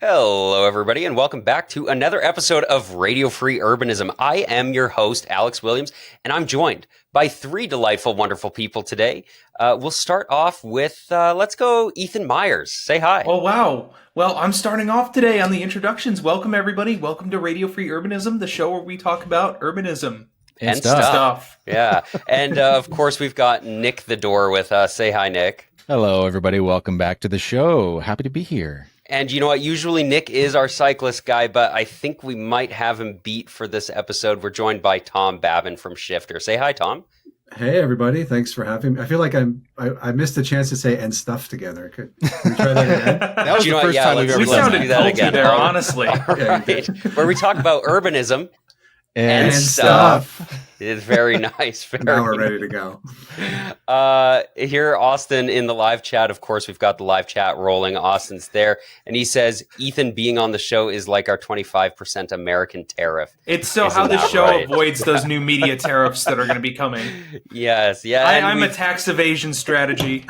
Hello, everybody, and welcome back to another episode of Radio Free Urbanism. I am your host, Alex Williams, and I'm joined by three delightful, wonderful people today. We'll start off with, let's go, Ethan Myers. Say hi. Oh, wow. Well, I'm starting off today on the introductions. Welcome, everybody. Welcome to Radio Free Urbanism, the show where we talk about urbanism. And stuff. Yeah. And, of course, we've got Nick the Door with us. Say hi, Nick. Hello, everybody. Welcome back to the show. Happy to be here. And you know what? Usually Nick is our cyclist guy, but I think we might have him beat for this episode. We're joined by Tom Babin from Shifter. Say hi, Tom. Hey, everybody. Thanks for having me. I feel like I missed the chance to say "and stuff" together. Can we try that again? That was the first time we've ever We sounded do that culty again. there, honestly. Right. Where we talk about urbanism And stuff. It's very nice. Now we're ready to go. Here, Austin, in the live chat, of course, we've got the live chat rolling. Austin's there, and he says, Ethan being on the show is like our 25% American tariff. It's so Isn't how this that show right? avoids those new media tariffs that are going to be coming. Yes, yeah. I'm a tax evasion strategy.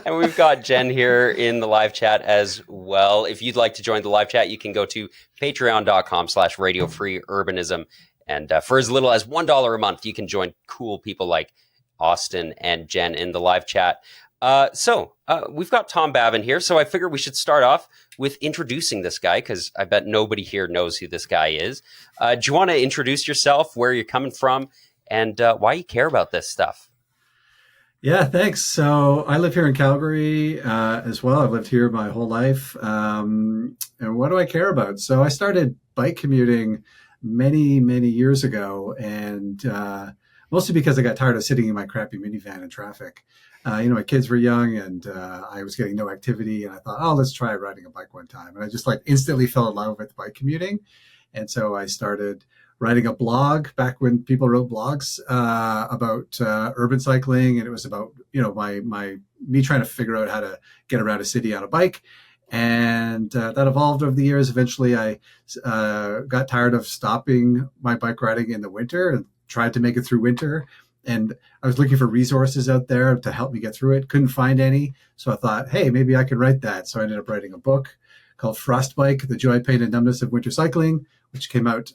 And we've got Jen here in the live chat as well. If you'd like to join the live chat, you can go to patreon.com/radiofreeurbanism. And for as little as $1 a month, you can join cool people like Austin and Jen in the live chat. So we've got Tom Babin here. So I figure we should start off with introducing this guy, because I bet nobody here knows who this guy is. Do you want to introduce yourself, where you're coming from, and why you care about this stuff? Yeah, thanks. So I live here in Calgary as well. I've lived here my whole life. And what do I care about? So I started bike commuting many, many years ago, and mostly because I got tired of sitting in my crappy minivan in traffic. My kids were young, and I was getting no activity, and I thought, oh, let's try riding a bike one time. And I just instantly fell in love with bike commuting. And so I started writing a blog back when people wrote blogs about urban cycling, and it was about me trying to figure out how to get around a city on a bike. And that evolved over the years. Eventually, I got tired of stopping my bike riding in the winter and tried to make it through winter. And I was looking for resources out there to help me get through it. Couldn't find any. So I thought, hey, maybe I could write that. So I ended up writing a book called Frostbike, The Joy, Pain, and Numbness of Winter Cycling, which came out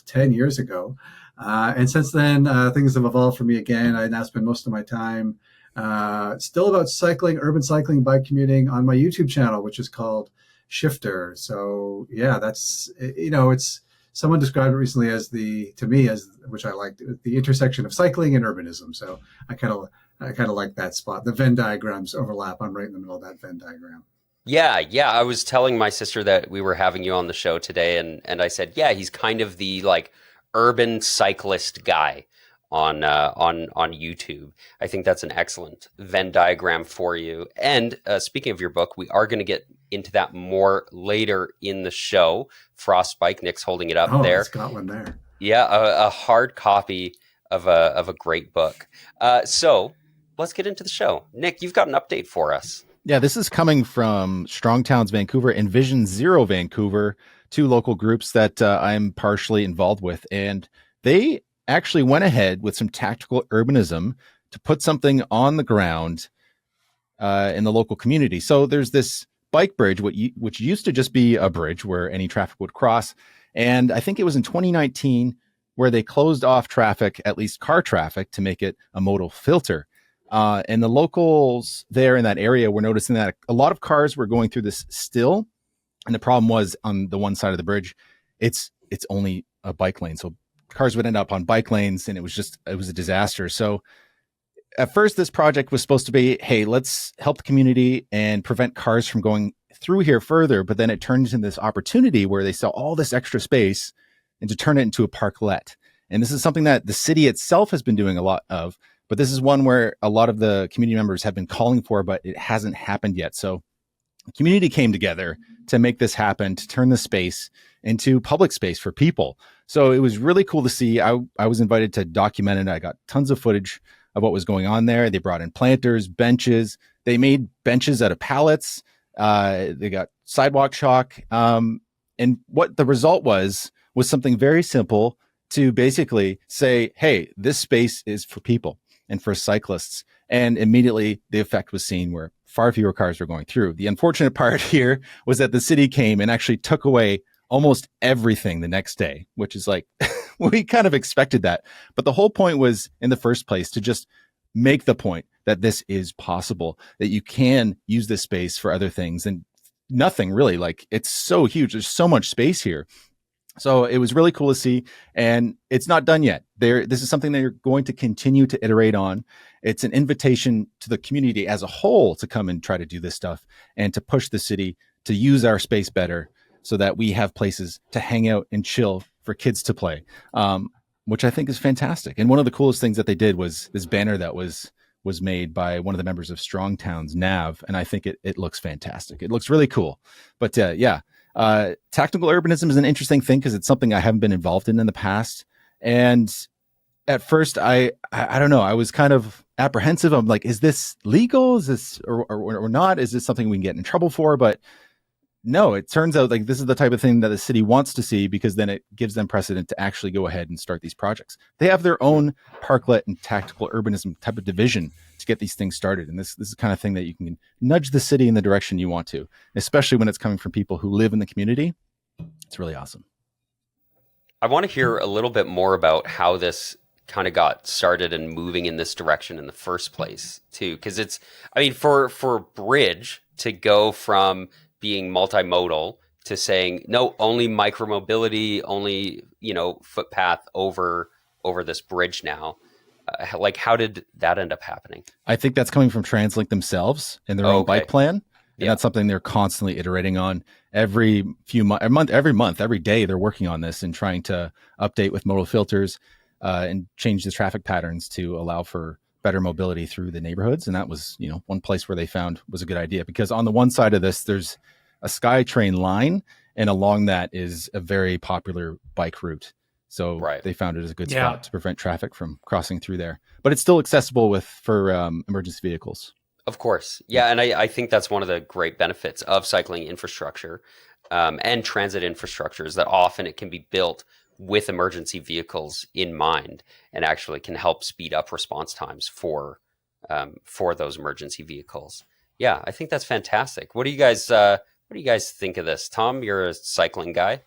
10 years ago. And since then, things have evolved for me again. I now spend most of my time still about cycling, urban cycling, bike commuting on my YouTube channel, which is called Shifter. So yeah, that's, it's, someone described it recently as which I liked, the intersection of cycling and urbanism. So I kind of like that spot. The Venn diagrams overlap. I'm right in the middle of that Venn diagram. Yeah. I was telling my sister that we were having you on the show today, and I said, yeah, he's kind of the urban cyclist guy on YouTube. I think that's an excellent Venn diagram for you. And speaking of your book, we are going to get into that more later in the show. Frostbike, Nick's holding it up there. It's got one there. Yeah, a hard copy of a great book. So let's get into the show. Nick, you've got an update for us. Yeah, this is coming from Strong Towns Vancouver and Vision Zero Vancouver, two local groups that I'm partially involved with. And they actually went ahead with some tactical urbanism to put something on the ground in the local community. So there's this bike bridge, which used to just be a bridge where any traffic would cross. And I think it was in 2019 where they closed off traffic, at least car traffic, to make it a modal filter. And the locals there in that area were noticing that a lot of cars were going through this still. And the problem was on the one side of the bridge, it's only a bike lane. So cars would end up on bike lanes, and it was a disaster. So at first, this project was supposed to be, hey, let's help the community and prevent cars from going through here further. But then it turned into this opportunity where they saw all this extra space and to turn it into a parklet. And this is something that the city itself has been doing a lot of, but this is one where a lot of the community members have been calling for, but it hasn't happened yet. So the community came together to make this happen, to turn the space into public space for people. So it was really cool to see. I was invited to document it. I got tons of footage of what was going on there. They brought in planters, benches. They made benches out of pallets. They got sidewalk chalk. And what the result was something very simple to basically say, hey, this space is for people and for cyclists. And immediately the effect was seen where far fewer cars were going through. The unfortunate part here was that the city came and actually took away almost everything the next day, which is like, we kind of expected that. But the whole point was, in the first place, to just make the point that this is possible, that you can use this space for other things, and nothing really, like, it's so huge. There's so much space here. So it was really cool to see, and it's not done yet. This is something that you're going to continue to iterate on. It's an invitation to the community as a whole to come and try to do this stuff and to push the city to use our space better so that we have places to hang out and chill for kids to play, which I think is fantastic. And one of the coolest things that they did was this banner that was made by one of the members of Strong Towns, Nav, and I think it looks fantastic. It looks really cool. But tactical urbanism is an interesting thing because it's something I haven't been involved in the past. And at first, I don't know, I was kind of apprehensive. I'm like, is this legal? Is this or not? Is this something we can get in trouble for? But no, it turns out like this is the type of thing that the city wants to see, because then it gives them precedent to actually go ahead and start these projects. They have their own parklet and tactical urbanism type of division to get these things started. And this is the kind of thing that you can nudge the city in the direction you want to, especially when it's coming from people who live in the community. It's really awesome. I want to hear a little bit more about how this kind of got started and moving in this direction in the first place too. Because for Bridge to go from being multimodal to saying, no, only micromobility, only, footpath over this bridge now. Like, how did that end up happening? I think that's coming from Translink themselves and their own bike plan. And that's something they're constantly iterating on every month, every day. They're working on this and trying to update with modal filters and change the traffic patterns to allow for better mobility through the neighborhoods. And that was, one place where they found was a good idea, because on the one side of this, there's a SkyTrain line, and along that is a very popular bike route. So they found it as a good spot to prevent traffic from crossing through there, but it's still accessible for emergency vehicles. Of course. Yeah. And I think that's one of the great benefits of cycling infrastructure and transit infrastructure, is that often it can be built with emergency vehicles in mind, and actually can help speed up response times for those emergency vehicles. Yeah, I think that's fantastic. What do you guys think of this? Tom, you're a cycling guy.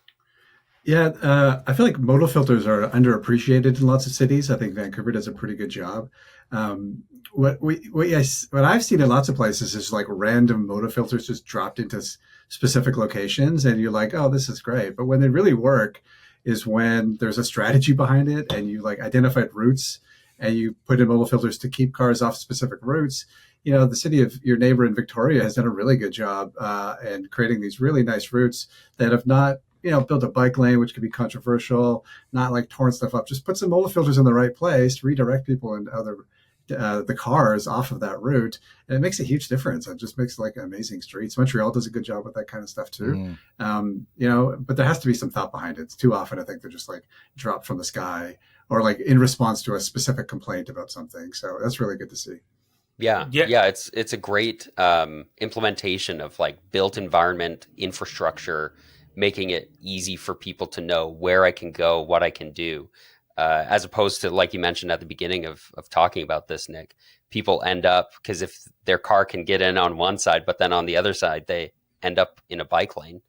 Yeah, I feel like modal filters are underappreciated in lots of cities. I think Vancouver does a pretty good job. What I've seen in lots of places is like random modal filters just dropped into specific locations, and you're like, oh, this is great. But when they really work is when there's a strategy behind it, and you like identified routes, and you put in modal filters to keep cars off specific routes. The city of your neighbor in Victoria has done a really good job in creating these really nice routes that have not, built a bike lane, which could be controversial, not like torn stuff up. Just put some modal filters in the right place to redirect people and the cars off of that route. And it makes a huge difference. It just makes like amazing streets. Montreal does a good job with that kind of stuff too. But there has to be some thought behind it. It's too often, I think, they're just like dropped from the sky or like in response to a specific complaint about something. So that's really good to see. Yeah. It's a great implementation of like built environment infrastructure, making it easy for people to know where I can go, what I can do, as opposed to, like you mentioned at the beginning of talking about this, Nick, people end up, because if their car can get in on one side, but then on the other side, they end up in a bike lane,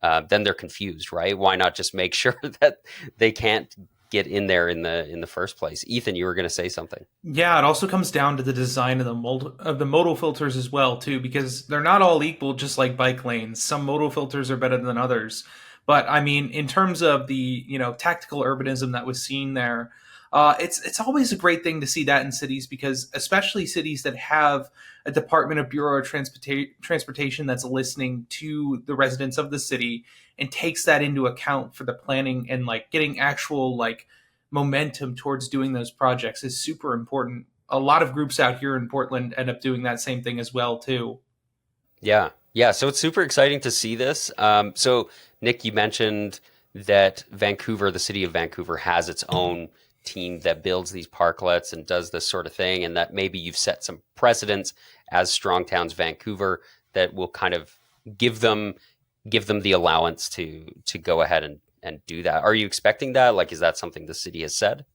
then they're confused, right? Why not just make sure that they can't get in there in the first place? Ethan, you were going to say something. Yeah, it also comes down to the design of the modal filters as well too, because they're not all equal. Just like bike lanes, some modal filters are better than others. But I mean, in terms of the tactical urbanism that was seen there, it's always a great thing to see that in cities, because especially cities that have a Department of Bureau of Transportation that's listening to the residents of the city and takes that into account for the planning, and like getting actual like momentum towards doing those projects is super important. A lot of groups out here in Portland end up doing that same thing as well too. Yeah. So it's super exciting to see this. So Nick, you mentioned that the city of Vancouver has its own team that builds these parklets and does this sort of thing, and that maybe you've set some precedents as Strong Towns Vancouver that will kind of give them the allowance to go ahead and do that. Are you expecting that? Like, is that something the city has said?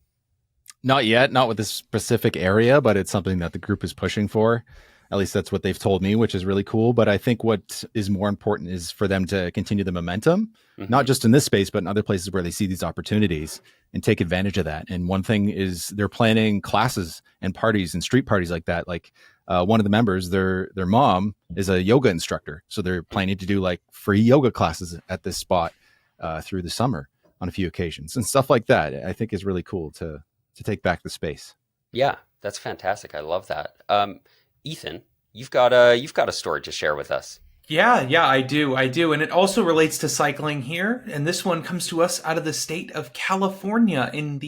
Not yet, not with this specific area, but it's something that the group is pushing for. At least that's what they've told me, which is really cool. But I think what is more important is for them to continue the momentum, not just in this space, but in other places where they see these opportunities and take advantage of that. And one thing is they're planning classes and parties and street parties like that. Like one of the members, their mom is a yoga instructor. So they're planning to do like free yoga classes at this spot through the summer on a few occasions and stuff like that. I think is really cool to take back the space. Yeah, that's fantastic. I love that. Ethan, you've got a story to share with us. Yeah, I do. And it also relates to cycling here. And this one comes to us out of the state of California in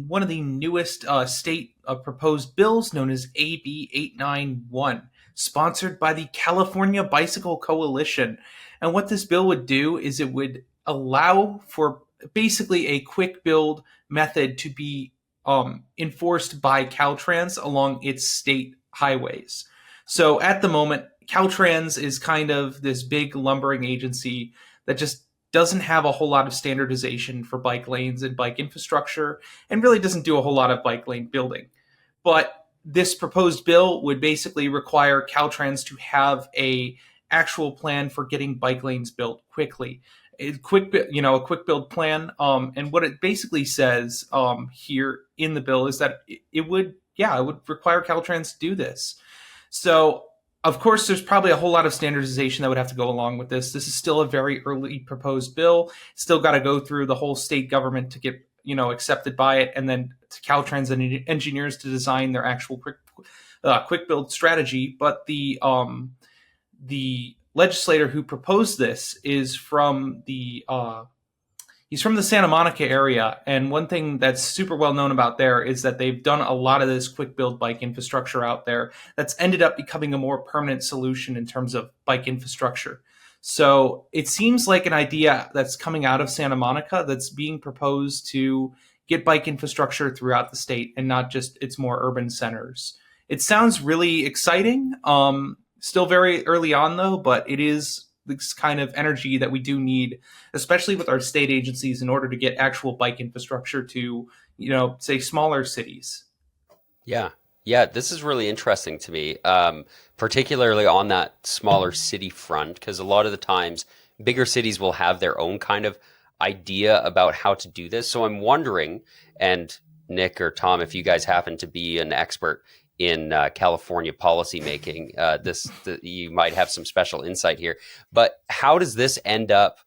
one of the newest state proposed bills known as AB 891, sponsored by the California Bicycle Coalition. And what this bill would do is it would allow for basically a quick build method to be enforced by Caltrans along its state highways. So at the moment, Caltrans is kind of this big lumbering agency that just doesn't have a whole lot of standardization for bike lanes and bike infrastructure, and really doesn't do a whole lot of bike lane building. But this proposed bill would basically require Caltrans to have a actual plan for getting bike lanes built quickly. A quick build plan. And what it basically says here in the bill is that it would require Caltrans to do this. So, of course, there's probably a whole lot of standardization that would have to go along with this. This is still a very early proposed bill. Still got to go through the whole state government to get accepted by it, and then to Caltrans and engineers to design their actual quick build strategy. But the legislator who proposed this is from he's from the Santa Monica area, and one thing that's super well known about there is that they've done a lot of this quick build bike infrastructure out there that's ended up becoming a more permanent solution in terms of bike infrastructure. So it seems like an idea that's coming out of Santa Monica that's being proposed to get bike infrastructure throughout the state and not just its more urban centers. It sounds really exciting. Still very early on, though, but it is this kind of energy that we do need, especially with our state agencies, in order to get actual bike infrastructure to, say, smaller cities. Yeah, this is really interesting to me, particularly on that smaller city front, because a lot of the times bigger cities will have their own kind of idea about how to do this. So I'm wondering, and Nick or Tom, if you guys happen to be an expert in California policymaking, you might have some special insight here. But how does this end up,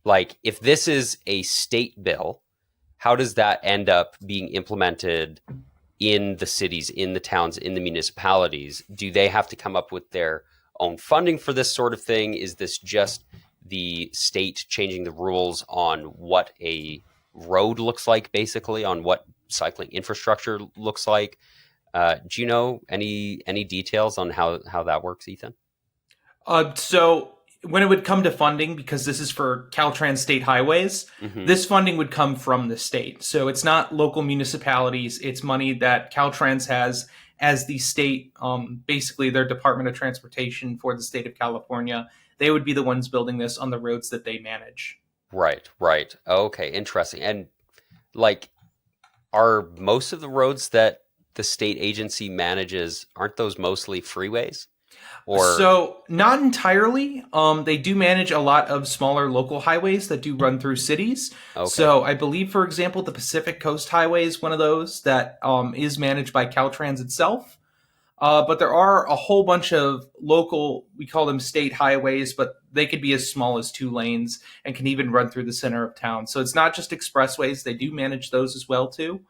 like, if this is a state bill, how does that end up being implemented in the cities, in the towns, in the municipalities? Do they have to come up with their own funding for this sort of thing? Is this just the state changing the rules on what a road looks like, basically, on what cycling infrastructure looks like? Do you know any details on how that works, Ethan? So when it would come to funding, because this is for Caltrans state highways, this funding would come from the state. So it's not local municipalities. It's money that Caltrans has as the state, basically their Department of Transportation for the state of California. They would be the ones building this on the roads that they manage. Right. Okay, interesting. And like, are most of the roads that the state agency manages, aren't those mostly freeways? Or so not entirely. They do manage a lot of smaller local highways that do run through cities. Okay. So I believe, for example, the Pacific Coast Highway is one of those that is managed by Caltrans itself. But there are a whole bunch of local, we call them state highways, but they could be as small as 2 lanes and can even run through the center of town. So it's not just expressways. They do manage those as well, too.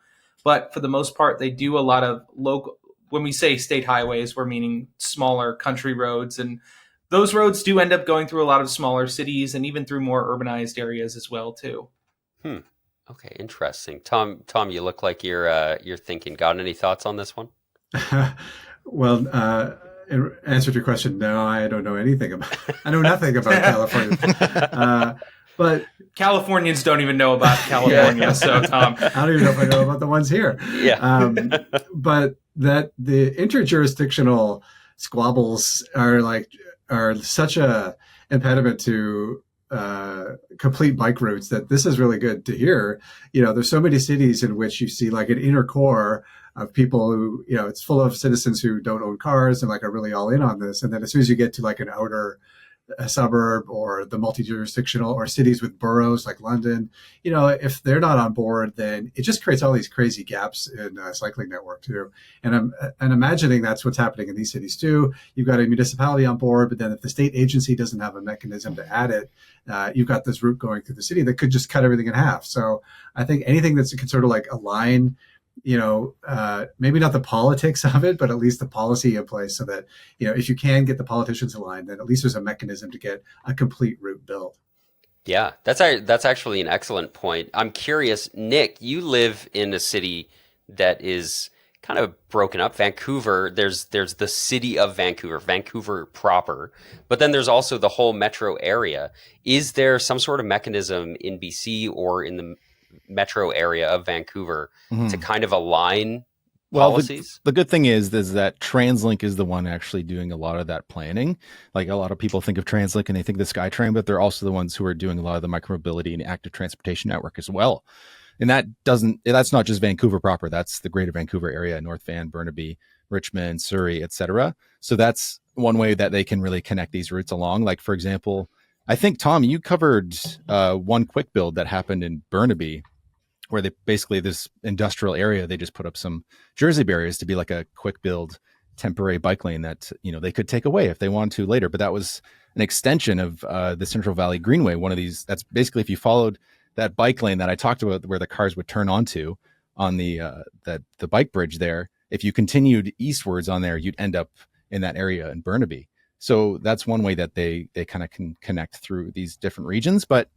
But for the most part, they do a lot of local. When we say state highways, we're meaning smaller country roads. And those roads do end up going through a lot of smaller cities and even through more urbanized areas as well, too. Okay, interesting. Tom, you look like you're thinking. Got any thoughts on this one? Well, in answer to your question, no, I don't know anything about. I know nothing about California. But Californians don't even know about California. So, Tom, I don't even know if I know about the ones here. Yeah. But that the interjurisdictional squabbles are such a impediment to complete bike routes, that this is really good to hear. There's so many cities in which you see like an inner core of people who, it's full of citizens who don't own cars and like are really all in on this. And then as soon as you get to like an outer a suburb or the multi-jurisdictional or cities with boroughs like London, if they're not on board, then it just creates all these crazy gaps in a cycling network too. And I'm imagining that's what's happening in these cities too. You've got a municipality on board, but then if the state agency doesn't have a mechanism to add it, you've got this route going through the city that could just cut everything in half. So I think anything that's can sort of like align, maybe not the politics of it, but at least the policy in place so that, if you can get the politicians aligned, then at least there's a mechanism to get a complete route built. Yeah, that's actually an excellent point. I'm curious, Nick, you live in a city that is kind of broken up. Vancouver, there's the city of Vancouver, Vancouver proper, but then there's also the whole metro area. Is there some sort of mechanism in BC or in the metro area of Vancouver to kind of align policies? The good thing is that Translink is the one actually doing a lot of that planning. Like a lot of people think of Translink and they think of the SkyTrain, but they're also the ones who are doing a lot of the micromobility and active transportation network as well. And that's not just Vancouver proper. That's the greater Vancouver area, North Van, Burnaby, Richmond, Surrey, etc. So that's one way that they can really connect these routes along. Like, for example, I think, Tom, you covered one quick build that happened in Burnaby, where they basically, this industrial area, they just put up some Jersey barriers to be like a quick build temporary bike lane that, they could take away if they wanted to later. But that was an extension of the Central Valley Greenway. One of these, that's basically, if you followed that bike lane that I talked about where the cars would turn onto on the bike bridge there, if you continued eastwards on there, you'd end up in that area in Burnaby. So that's one way that they kind of can connect through these different regions. But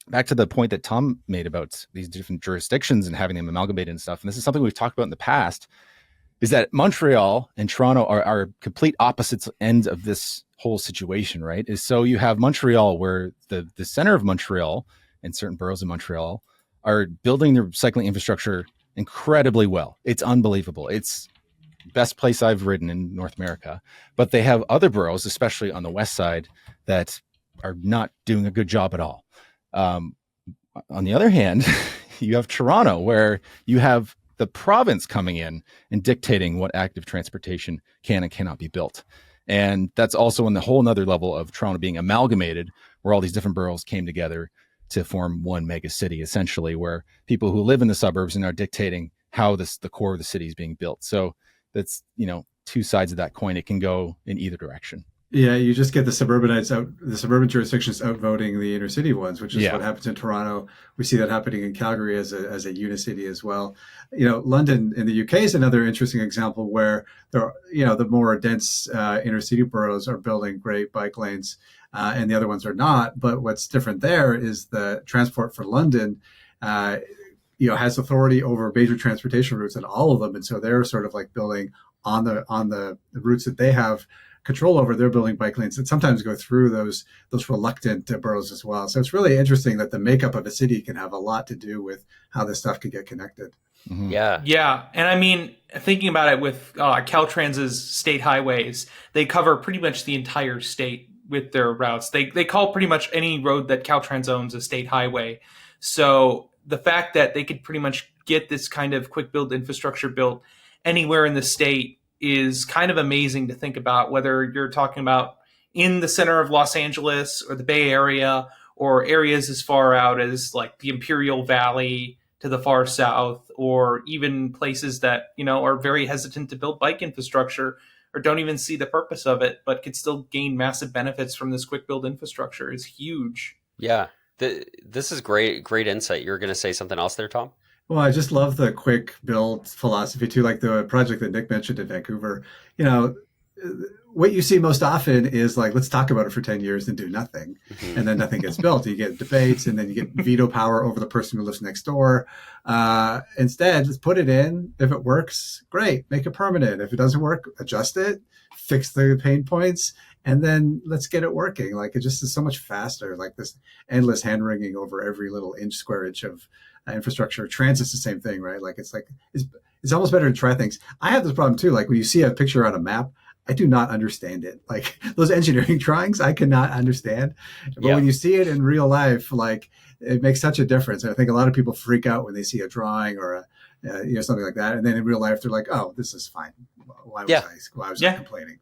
back to the point that Tom made about these different jurisdictions and having them amalgamated and stuff, and this is something we've talked about in the past, is that Montreal and Toronto are complete opposite ends of this whole situation, right? Is so you have Montreal, where the center of Montreal and certain boroughs in Montreal are building their cycling infrastructure incredibly well. It's unbelievable. It's best place I've ridden in North America. But they have other boroughs, especially on the west side, that are not doing a good job at all. On the other hand, you have Toronto, where you have the province coming in and dictating what active transportation can and cannot be built. And that's also on the whole nother level of Toronto being amalgamated, where all these different boroughs came together to form one mega city, essentially, where people who live in the suburbs and are dictating how the core of the city is being built. So that's, two sides of that coin. It can go in either direction. Yeah, you just get the suburbanites out, the suburban jurisdictions outvoting the inner city ones, which is what happens in Toronto. We see that happening in Calgary as a unicity as well. London in the UK is another interesting example where there are, the more dense inner city boroughs are building great bike lanes, and the other ones are not. But what's different there is the Transport for London, has authority over major transportation routes in all of them, and so they're sort of like building on the routes that they have control over. They're building bike lanes that sometimes go through those reluctant boroughs as well. So it's really interesting that the makeup of a city can have a lot to do with how this stuff can get connected. Mm-hmm. Yeah. And I mean, thinking about it with Caltrans's state highways, they cover pretty much the entire state with their routes. They call pretty much any road that Caltrans owns a state highway. So the fact that they could pretty much get this kind of quick build infrastructure built anywhere in the state is kind of amazing to think about, whether you're talking about in the center of Los Angeles or the Bay Area, or areas as far out as like the Imperial Valley to the far south, or even places that, are very hesitant to build bike infrastructure or don't even see the purpose of it, but could still gain massive benefits from this quick build infrastructure is huge. Yeah. This is great insight. You're going to say something else there, Tom? Well, I just love the quick build philosophy too, like the project that Nick mentioned in Vancouver. What you see most often is like, let's talk about it for 10 years and do nothing. Mm-hmm. And then nothing gets built. You get debates, and then you get veto power over the person who lives next door. Instead, let's put it in. If it works, great, make it permanent. If it doesn't work, adjust it, fix the pain points, and then let's get it working. Like, it just is so much faster, like this endless hand wringing over every little square inch of infrastructure. Transit's the same thing, right? Like it's almost better to try things. I have this problem too. Like when you see a picture on a map, I do not understand it. Like those engineering drawings, I cannot understand. But Yeah. when you see it in real life, like it makes such a difference. And I think a lot of people freak out when they see a drawing or something like that, and then in real life they're like, "Oh, this is fine. Why was I complaining?"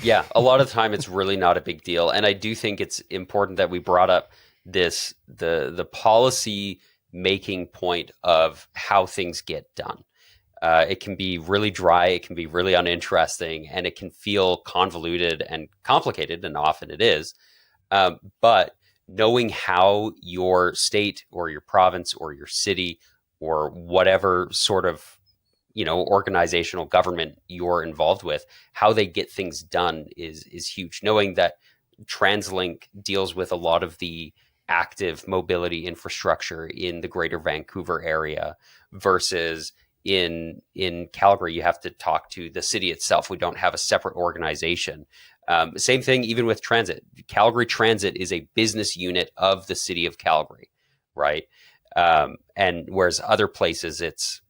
Yeah, a lot of the time it's really not a big deal, and I do think it's important that we brought up the policy making point of how things get done. It can be really dry, it can be really uninteresting, and it can feel convoluted and complicated, and often it is. But knowing how your state or your province or your city or whatever sort of organizational government you're involved with, how they get things done is huge. Knowing that TransLink deals with a lot of the active mobility infrastructure in the greater Vancouver area versus in Calgary, you have to talk to the city itself. We don't have a separate organization. Same thing even with transit. Calgary Transit is a business unit of the city of Calgary, right? And whereas other places that's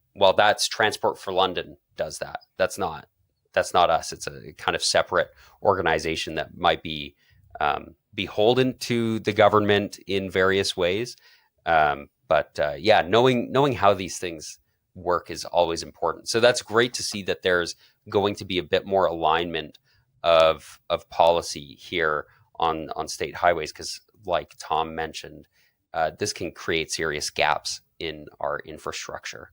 Transport for London does that. That's not us. It's a kind of separate organization that might be beholden to the government in various ways. But knowing how these things work is always important. So that's great to see that there's going to be a bit more alignment of policy here on state highways, because like Tom mentioned, this can create serious gaps in our infrastructure.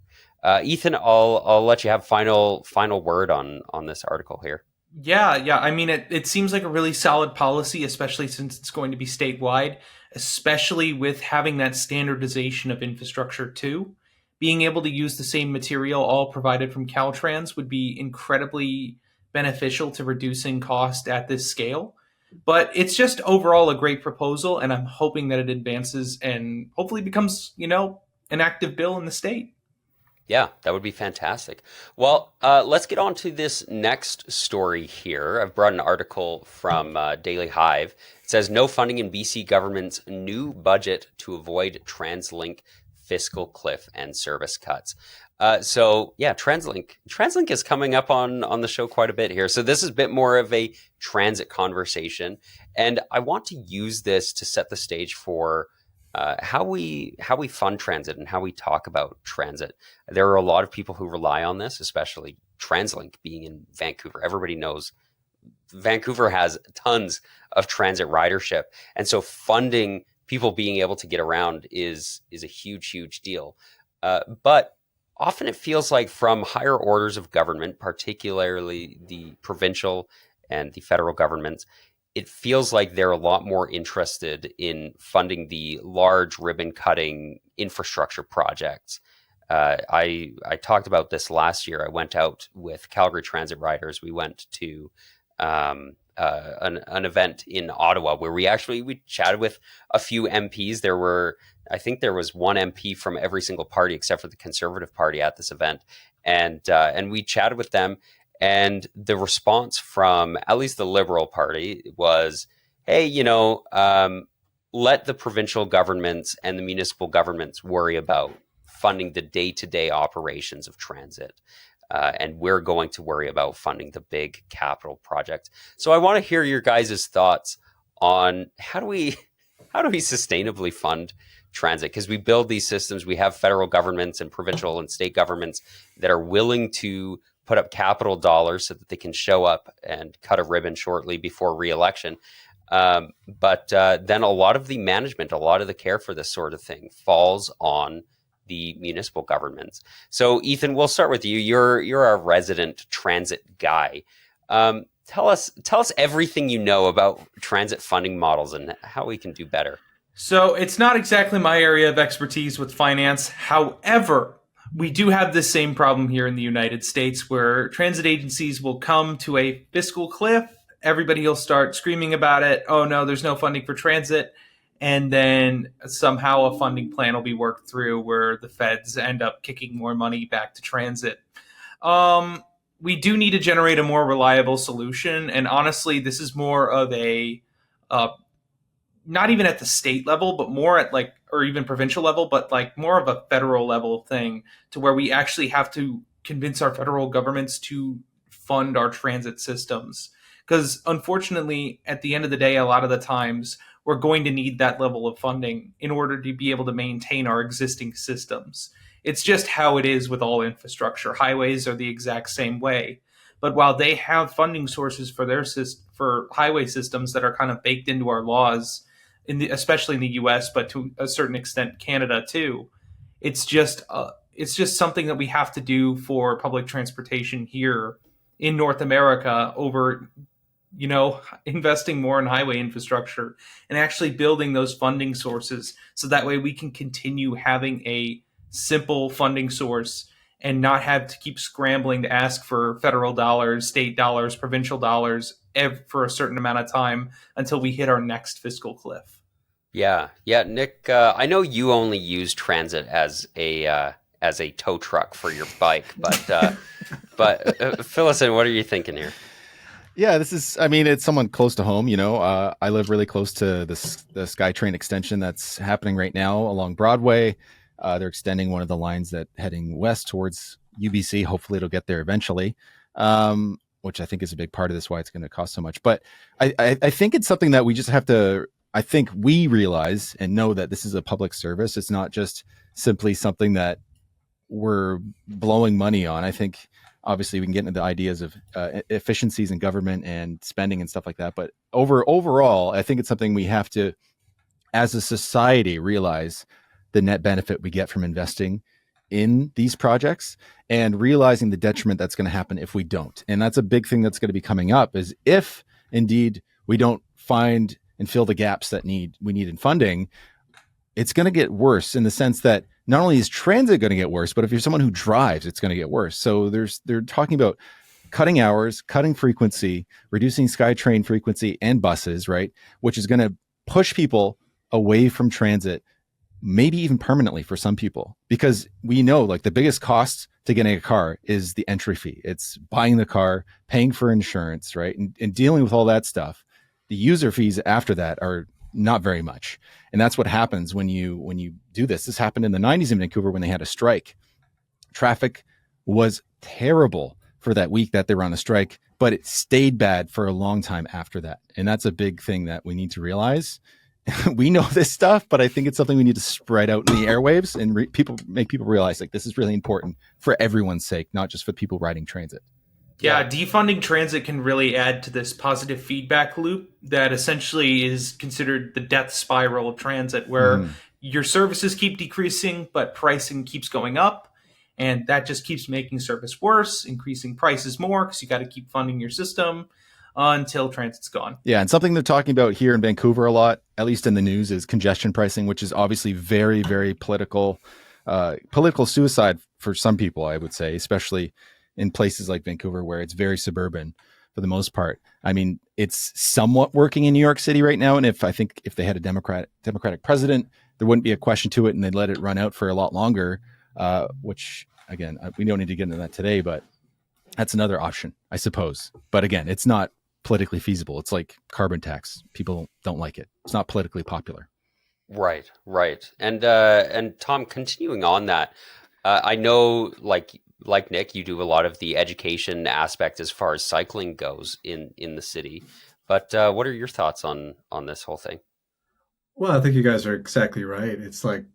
Ethan, I'll let you have final word on this article here. Yeah. I mean, it seems like a really solid policy, especially since it's going to be statewide, especially with having that standardization of infrastructure too. Being able to use the same material all provided from Caltrans would be incredibly beneficial to reducing cost at this scale. But it's just overall a great proposal, and I'm hoping that it advances and hopefully becomes, an active bill in the state. Yeah, that would be fantastic. Well, let's get on to this next story here. I've brought an article from Daily Hive. It says, no funding in BC government's new budget to avoid TransLink fiscal cliff and service cuts. TransLink is coming up on the show quite a bit here. So this is a bit more of a transit conversation. And I want to use this to set the stage for how we fund transit and how we talk about transit. There are a lot of people who rely on this, especially TransLink being in Vancouver. Everybody knows Vancouver has tons of transit ridership, and so funding people being able to get around is a huge deal. But often it feels like from higher orders of government, particularly the provincial and the federal governments, it feels like they're a lot more interested in funding the large ribbon cutting infrastructure projects. I talked about this last year. I went out with Calgary Transit Riders. We went to an event in Ottawa where we chatted with a few MPs. I think there was one MP from every single party except for the Conservative Party at this event, and we chatted with them. And the response from at least the Liberal Party was, hey, let the provincial governments and the municipal governments worry about funding the day-to-day operations of transit. And we're going to worry about funding the big capital projects. So I want to hear your guys' thoughts on how do we sustainably fund transit? Because we build these systems, we have federal governments and provincial and state governments that are willing to put up capital dollars so that they can show up and cut a ribbon shortly before re-election. But then a lot of the management, a lot of the care for this sort of thing falls on the municipal governments. So Ethan, we'll start with you. You're a resident transit guy. Tell us everything you know about transit funding models and how we can do better. So it's not exactly my area of expertise with finance. However, we do have this same problem here in the United States where transit agencies will come to a fiscal cliff. Everybody will start screaming about it. Oh no, there's no funding for transit. And then somehow a funding plan will be worked through where the feds end up kicking more money back to transit. We do need to generate a more reliable solution. And honestly, this is more of a, not even at the state level, but more at or even provincial level, but more of a federal level thing to where we actually have to convince our federal governments to fund our transit systems. Because unfortunately, at the end of the day, a lot of the times we're going to need that level of funding in order to be able to maintain our existing systems. It's just how it is with all infrastructure. Highways are the exact same way. But while they have funding sources for for highway systems that are kind of baked into our laws, especially in the U.S., but to a certain extent Canada too, it's just something that we have to do for public transportation here in North America over, investing more in highway infrastructure and actually building those funding sources so that way we can continue having a simple funding source and not have to keep scrambling to ask for federal dollars, state dollars, provincial dollars for a certain amount of time until we hit our next fiscal cliff. Yeah. Nick, I know you only use transit as a tow truck for your bike, but fill us in. What are you thinking here? Yeah, it's someone close to home. I live really close to the SkyTrain extension that's happening right now along Broadway. They're extending one of the lines that heading west towards UBC. Hopefully it'll get there eventually, which I think is a big part of this, why it's going to cost so much. But I think it's something that we just have to, I think we realize and know that this is a public service. It's not just simply something that we're blowing money on. I think obviously we can get into the ideas of efficiencies in government and spending and stuff like that. But overall, I think it's something we have to, as a society, realize the net benefit we get from investing in these projects and realizing the detriment that's going to happen if we don't. And that's a big thing that's going to be coming up, is if indeed we don't find and fill the gaps that we need in funding, it's going to get worse in the sense that not only is transit going to get worse, but if you're someone who drives, it's going to get worse. So they're talking about cutting hours, cutting frequency, reducing SkyTrain frequency and buses, right? Which is going to push people away from transit, maybe even permanently for some people, because we know like the biggest cost to getting a car is the entry fee. It's buying the car, paying for insurance, right? And dealing with all that stuff. The user fees after that are not very much. And that's what happens when you do this. This happened in the 90s in Vancouver when they had a strike. Traffic was terrible for that week that they were on a strike, but it stayed bad for a long time after that. And that's a big thing that we need to realize. We know this stuff, but I think it's something we need to spread out in the airwaves and make people realize like this is really important for everyone's sake, not just for people riding transit. Yeah, defunding transit can really add to this positive feedback loop that essentially is considered the death spiral of transit, where your services keep decreasing, but pricing keeps going up. And that just keeps making service worse, increasing prices more because you got to keep funding your system until transit's gone. Yeah, and something they're talking about here in Vancouver a lot, at least in the news, is congestion pricing, which is obviously very, very political suicide for some people, I would say, especially in places like Vancouver, where it's very suburban for the most part. I mean, it's somewhat working in New York City right now. And if they had a Democratic president, there wouldn't be a question to it and they'd let it run out for a lot longer, which again, we don't need to get into that today, but that's another option, I suppose. But again, it's not politically feasible. It's like carbon tax. People don't like it. It's not politically popular. Right. And Tom, continuing on that, I know like Nick, you do a lot of the education aspect as far as cycling goes in the city. But what are your thoughts on this whole thing? Well, I think you guys are exactly right. It's like,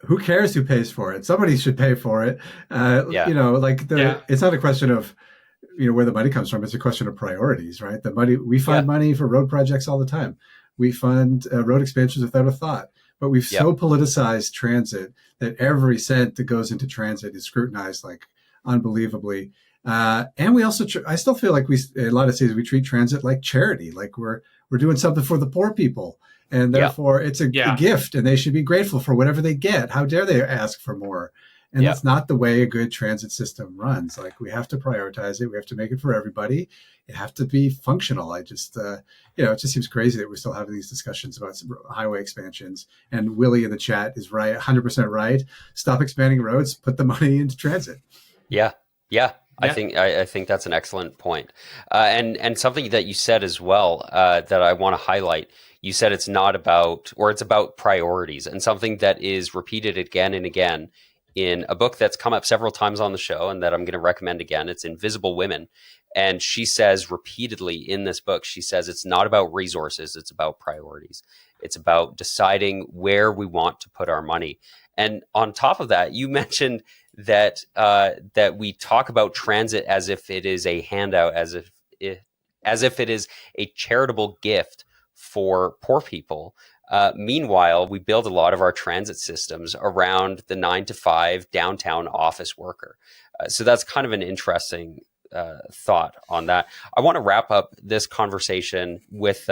who cares who pays for it? Somebody should pay for it. It's not a question of, where the money comes from. It's a question of priorities, right? The money, we fund money for road projects all the time. We fund road expansions without a thought. But we've so politicized transit that every cent that goes into transit is scrutinized like unbelievably. And we also, I still feel like a lot of cities, we treat transit like charity, like we're doing something for the poor people. And therefore it's a gift and they should be grateful for whatever they get. How dare they ask for more? And that's not the way a good transit system runs. Like we have to prioritize it. We have to make it for everybody. It have to be functional. I just, it just seems crazy that we're still having these discussions about highway expansions. And Willie in the chat is right, 100% right. Stop expanding roads, put the money into transit. Yeah. I think that's an excellent point. And something that you said as well that I want to highlight. You said it's not about, or it's about priorities, and something that is repeated again and again in a book that's come up several times on the show and that I'm going to recommend again. It's Invisible Women. And she says repeatedly in this book, she says it's not about resources, it's about priorities. It's about deciding where we want to put our money. And on top of that, you mentioned that that we talk about transit as if it is a handout, as if it is a charitable gift for poor people. Meanwhile, we build a lot of our transit systems around the 9-to-5 downtown office worker. So that's kind of an interesting thought on that. I want to wrap up this conversation with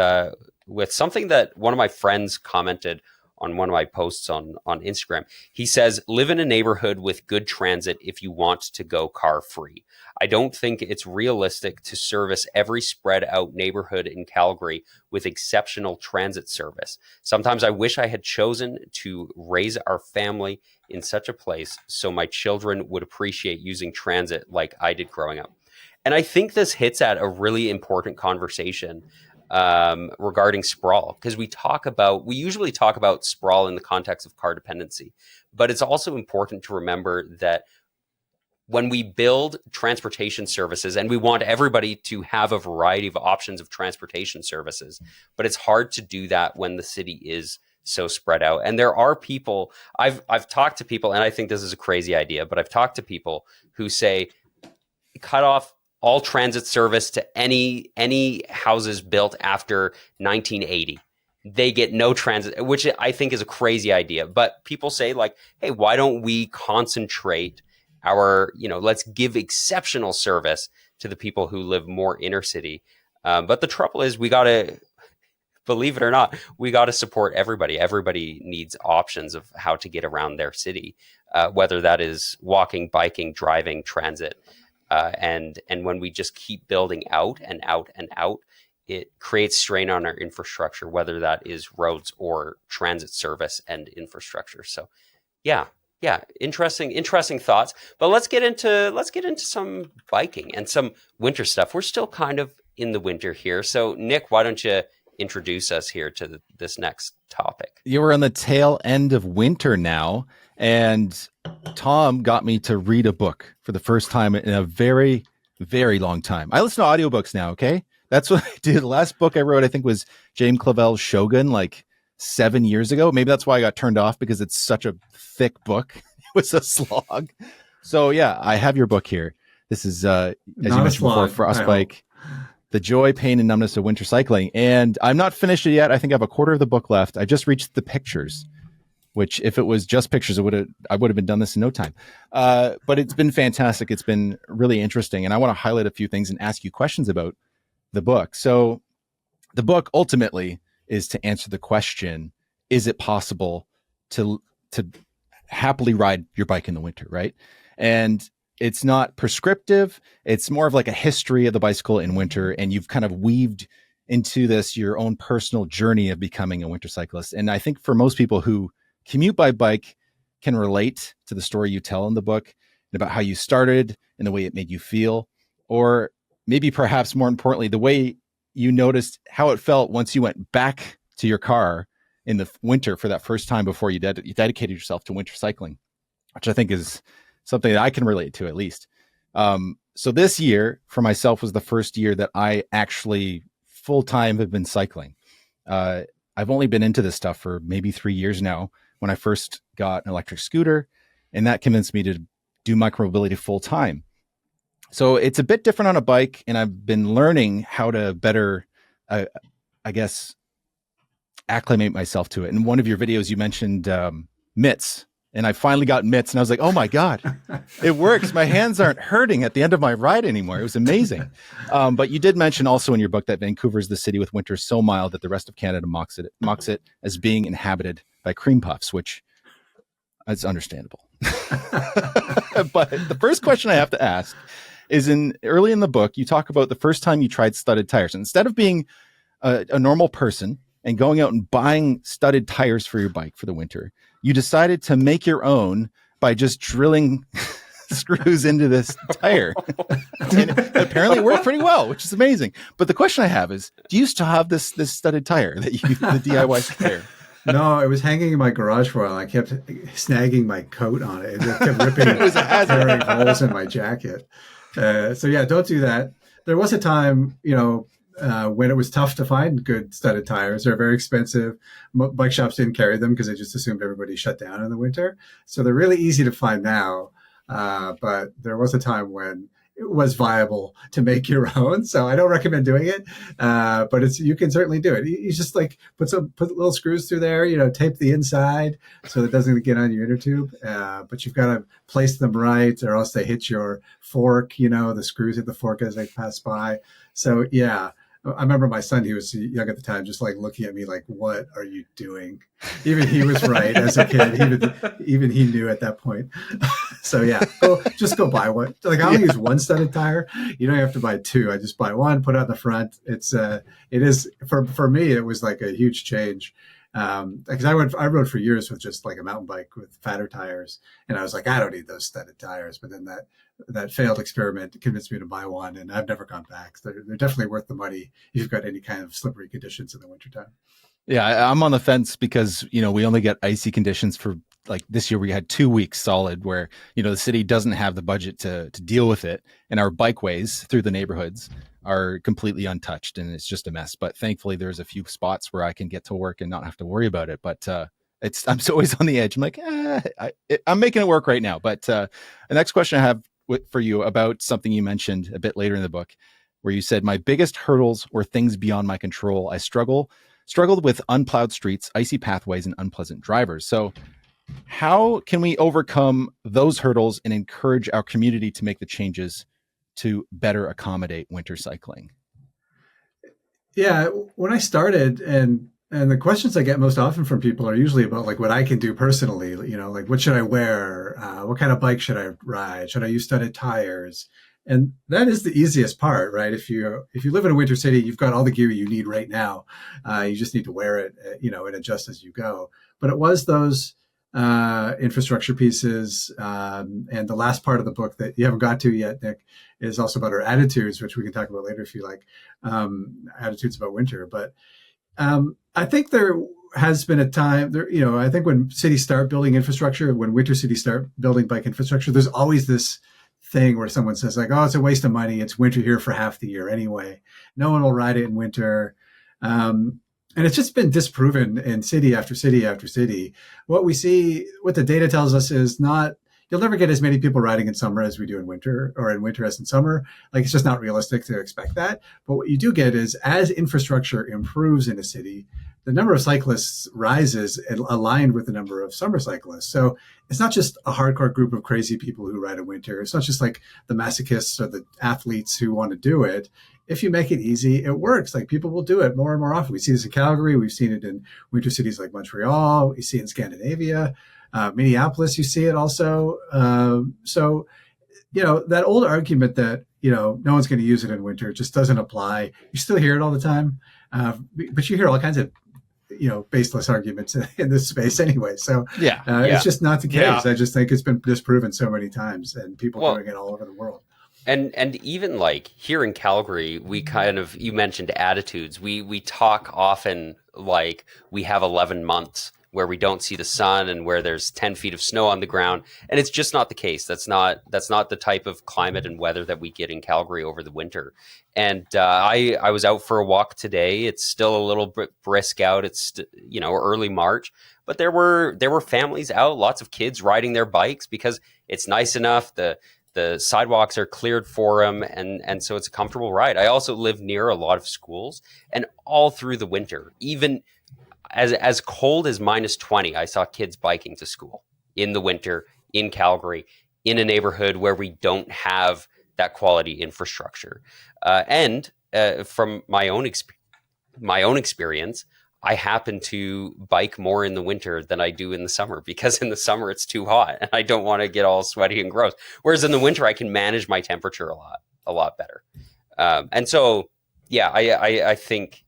something that one of my friends commented on one of my posts on Instagram. He says, live in a neighborhood with good transit if you want to go car free. I don't think it's realistic to service every spread out neighborhood in Calgary with exceptional transit service. Sometimes I wish I had chosen to raise our family in such a place so my children would appreciate using transit like I did growing up. And I think this hits at a really important conversation regarding sprawl, because we usually talk about sprawl in the context of car dependency, but it's also important to remember that when we build transportation services, and we want everybody to have a variety of options of transportation services, but it's hard to do that when the city is so spread out. And there are people, I've talked to people, and I think this is a crazy idea, but I've talked to people who say, cut off all transit service to any houses built after 1980. They get no transit, which I think is a crazy idea. But people say, like, hey, why don't we concentrate let's give exceptional service to the people who live more inner city. But the trouble is, we got to, believe it or not, we got to support everybody. Everybody needs options of how to get around their city, whether that is walking, biking, driving, transit. And when we just keep building out and out and out, it creates strain on our infrastructure, whether that is roads or transit service and infrastructure. So, yeah, interesting thoughts. But let's get into some biking and some winter stuff. We're still kind of in the winter here. So, Nick, why don't you introduce us here to this next topic? You were on the tail end of winter now, and Tom got me to read a book for the first time in a very, very long time. I listen to audiobooks now, okay? That's what I did. The last book I wrote, I think, was James Clavell's Shogun, like 7 years ago. Maybe that's why I got turned off, because it's such a thick book. It was a slog. So yeah, I have your book here. This is, as you mentioned before, Frostbike, The Joy, Pain, and Numbness of Winter Cycling. And I'm not finished it yet. I think I have a quarter of the book left. I just reached the pictures, which if it was just pictures, I would have been done this in no time. But it's been fantastic. It's been really interesting. And I want to highlight a few things and ask you questions about the book. So the book ultimately is to answer the question, is it possible to happily ride your bike in the winter, right? And it's not prescriptive. It's more of like a history of the bicycle in winter. And you've kind of weaved into this your own personal journey of becoming a winter cyclist. And I think for most people who commute by bike can relate to the story you tell in the book and about how you started and the way it made you feel, or maybe perhaps more importantly, the way you noticed how it felt once you went back to your car in the winter for that first time before you dedicated yourself to winter cycling, which I think is something that I can relate to at least. So this year for myself was the first year that I actually full-time have been cycling. I've only been into this stuff for maybe 3 years now, when I first got an electric scooter, and that convinced me to do micromobility full-time. So it's a bit different on a bike, and I've been learning how to better, I guess, acclimate myself to it. In one of your videos, you mentioned mitts, and I finally got mitts, and I was like, oh my God, it works. My hands aren't hurting at the end of my ride anymore. It was amazing. But you did mention also in your book that Vancouver is the city with winters so mild that the rest of Canada mocks it as being inhabited by cream puffs, which is understandable. But the first question I have to ask is, early in the book, you talk about the first time you tried studded tires. And instead of being a normal person and going out and buying studded tires for your bike for the winter, you decided to make your own by just drilling screws into this tire. And apparently it worked pretty well, which is amazing. But the question I have is, do you still have this studded tire, the DIY tire? No, it was hanging in my garage for a while. I kept snagging my coat on it. It kept ripping, It was a hazard. tearing holes in my jacket. So yeah, don't do that. There was a time, when it was tough to find good studded tires. They're very expensive. Bike shops didn't carry them because they just assumed everybody shut down in the winter. So they're really easy to find now. But there was a time when it was viable to make your own. So I don't recommend doing it. But you can certainly do it. You just like put little screws through there, tape the inside so it doesn't get on your inner tube. But you've got to place them right or else they hit your fork, the screws hit the fork as they pass by. So yeah. I remember my son, he was young at the time, just like looking at me like, what are you doing? Even he was right as a kid. Even he knew at that point. So yeah, just go buy one. Like I only use one studded tire. You don't have to buy two. I just buy one, put it on the front. It is for me, it was like a huge change. Because I rode for years with just like a mountain bike with fatter tires. And I was like, I don't need those studded tires. But then that failed experiment convinced me to buy one, and I've never gone back. They're definitely worth the money if you've got any kind of slippery conditions in the wintertime. Yeah, I'm on the fence because, we only get icy conditions for like this year. We had 2 weeks solid where, the city doesn't have the budget to deal with it. And our bikeways through the neighborhoods are completely untouched and it's just a mess. But thankfully there's a few spots where I can get to work and not have to worry about it. But I'm always on the edge. I'm like, I'm making it work right now. But the next question I have for you about something you mentioned a bit later in the book, where you said, my biggest hurdles were things beyond my control. I struggled with unplowed streets, icy pathways, and unpleasant drivers. So how can we overcome those hurdles and encourage our community to make the changes to better accommodate winter cycling? Yeah, when I started, and the questions I get most often from people are usually about like what I can do personally, like what should I wear? What kind of bike should I ride? Should I use studded tires? And that is the easiest part, right? If you live in a winter city, you've got all the gear you need right now. You just need to wear it, and adjust as you go. But it was those infrastructure pieces. And the last part of the book that you haven't got to yet, Nick, is also about our attitudes, which we can talk about later if you like, attitudes about winter. But I think there has been a time there, I think when cities start building infrastructure, when winter cities start building bike infrastructure, there's always this thing where someone says like, oh, it's a waste of money. It's winter here for half the year anyway. No one will ride it in winter. And it's just been disproven in city after city after city. What we see, what the data tells us is you'll never get as many people riding in summer as we do in winter, or in winter as in summer. Like it's just not realistic to expect that. But what you do get is as infrastructure improves in a city, the number of cyclists rises aligned with the number of summer cyclists. So it's not just a hardcore group of crazy people who ride in winter. It's not just like the masochists or the athletes who want to do it. If you make it easy, it works. Like people will do it more and more often. We see this in Calgary. We've seen it in winter cities like Montreal. We see it in Scandinavia. Minneapolis, you see it also. So, that old argument that, no one's going to use it in winter just doesn't apply. You still hear it all the time. But you hear all kinds of, baseless arguments in this space anyway. So it's just not the case. Yeah. I just think it's been disproven so many times and people doing it all over the world. And even like here in Calgary, we you mentioned attitudes. We talk often like we have 11 months where we don't see the sun and where there's 10 feet of snow on the ground. And it's just not the case. That's not the type of climate and weather that we get in Calgary over the winter. And I was out for a walk today. It's still a little bit brisk out. It's, early March, but there were families out, lots of kids riding their bikes because it's nice enough. The sidewalks are cleared for them, and so it's a comfortable ride. I also live near a lot of schools, and all through the winter, even as cold as -20, I saw kids biking to school in the winter in Calgary, in a neighborhood where we don't have that quality infrastructure. And from my own experience, I happen to bike more in the winter than I do in the summer because in the summer it's too hot and I don't want to get all sweaty and gross. Whereas in the winter I can manage my temperature a lot better. And so, yeah, I think,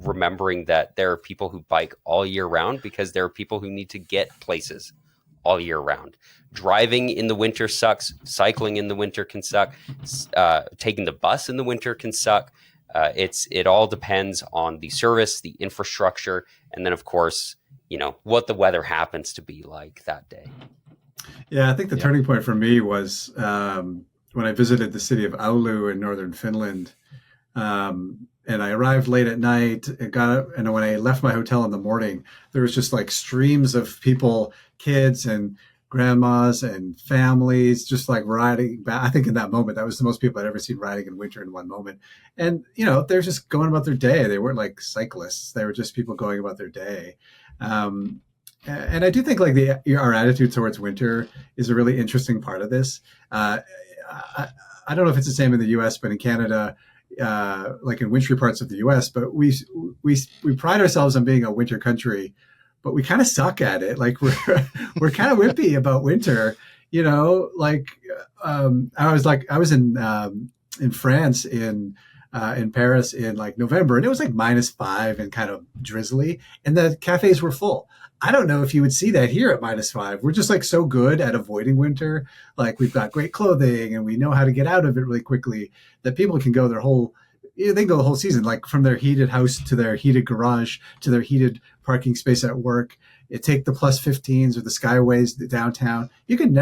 remembering that there are people who bike all year round because there are people who need to get places all year round. Driving in the winter sucks. Cycling in the winter can suck. Taking the bus in the winter can suck. It all depends on the service, the infrastructure, and then of course, what the weather happens to be like that day. Yeah, I think the turning point for me was when I visited the city of Oulu in northern Finland. And I arrived late at night and when I left my hotel in the morning, there was just like streams of people, kids and grandmas and families just like riding back. I think in that moment, that was the most people I'd ever seen riding in winter in one moment. And, they're just going about their day. They weren't like cyclists. They were just people going about their day. And I do think like our attitude towards winter is a really interesting part of this. I don't know if it's the same in the US, but in Canada, like in wintry parts of the US, but we pride ourselves on being a winter country, but we kind of suck at it. Like we're kind of wimpy about winter, I was in France in Paris in like November, and it was like -5 and kind of drizzly, and the cafes were full. I don't know if you would see that here at -5. We're just like so good at avoiding winter. Like we've got great clothing and we know how to get out of it really quickly that people can go they can go the whole season, like from their heated house to their heated garage to their heated parking space at work. You take the +15s or the Skyways downtown. You can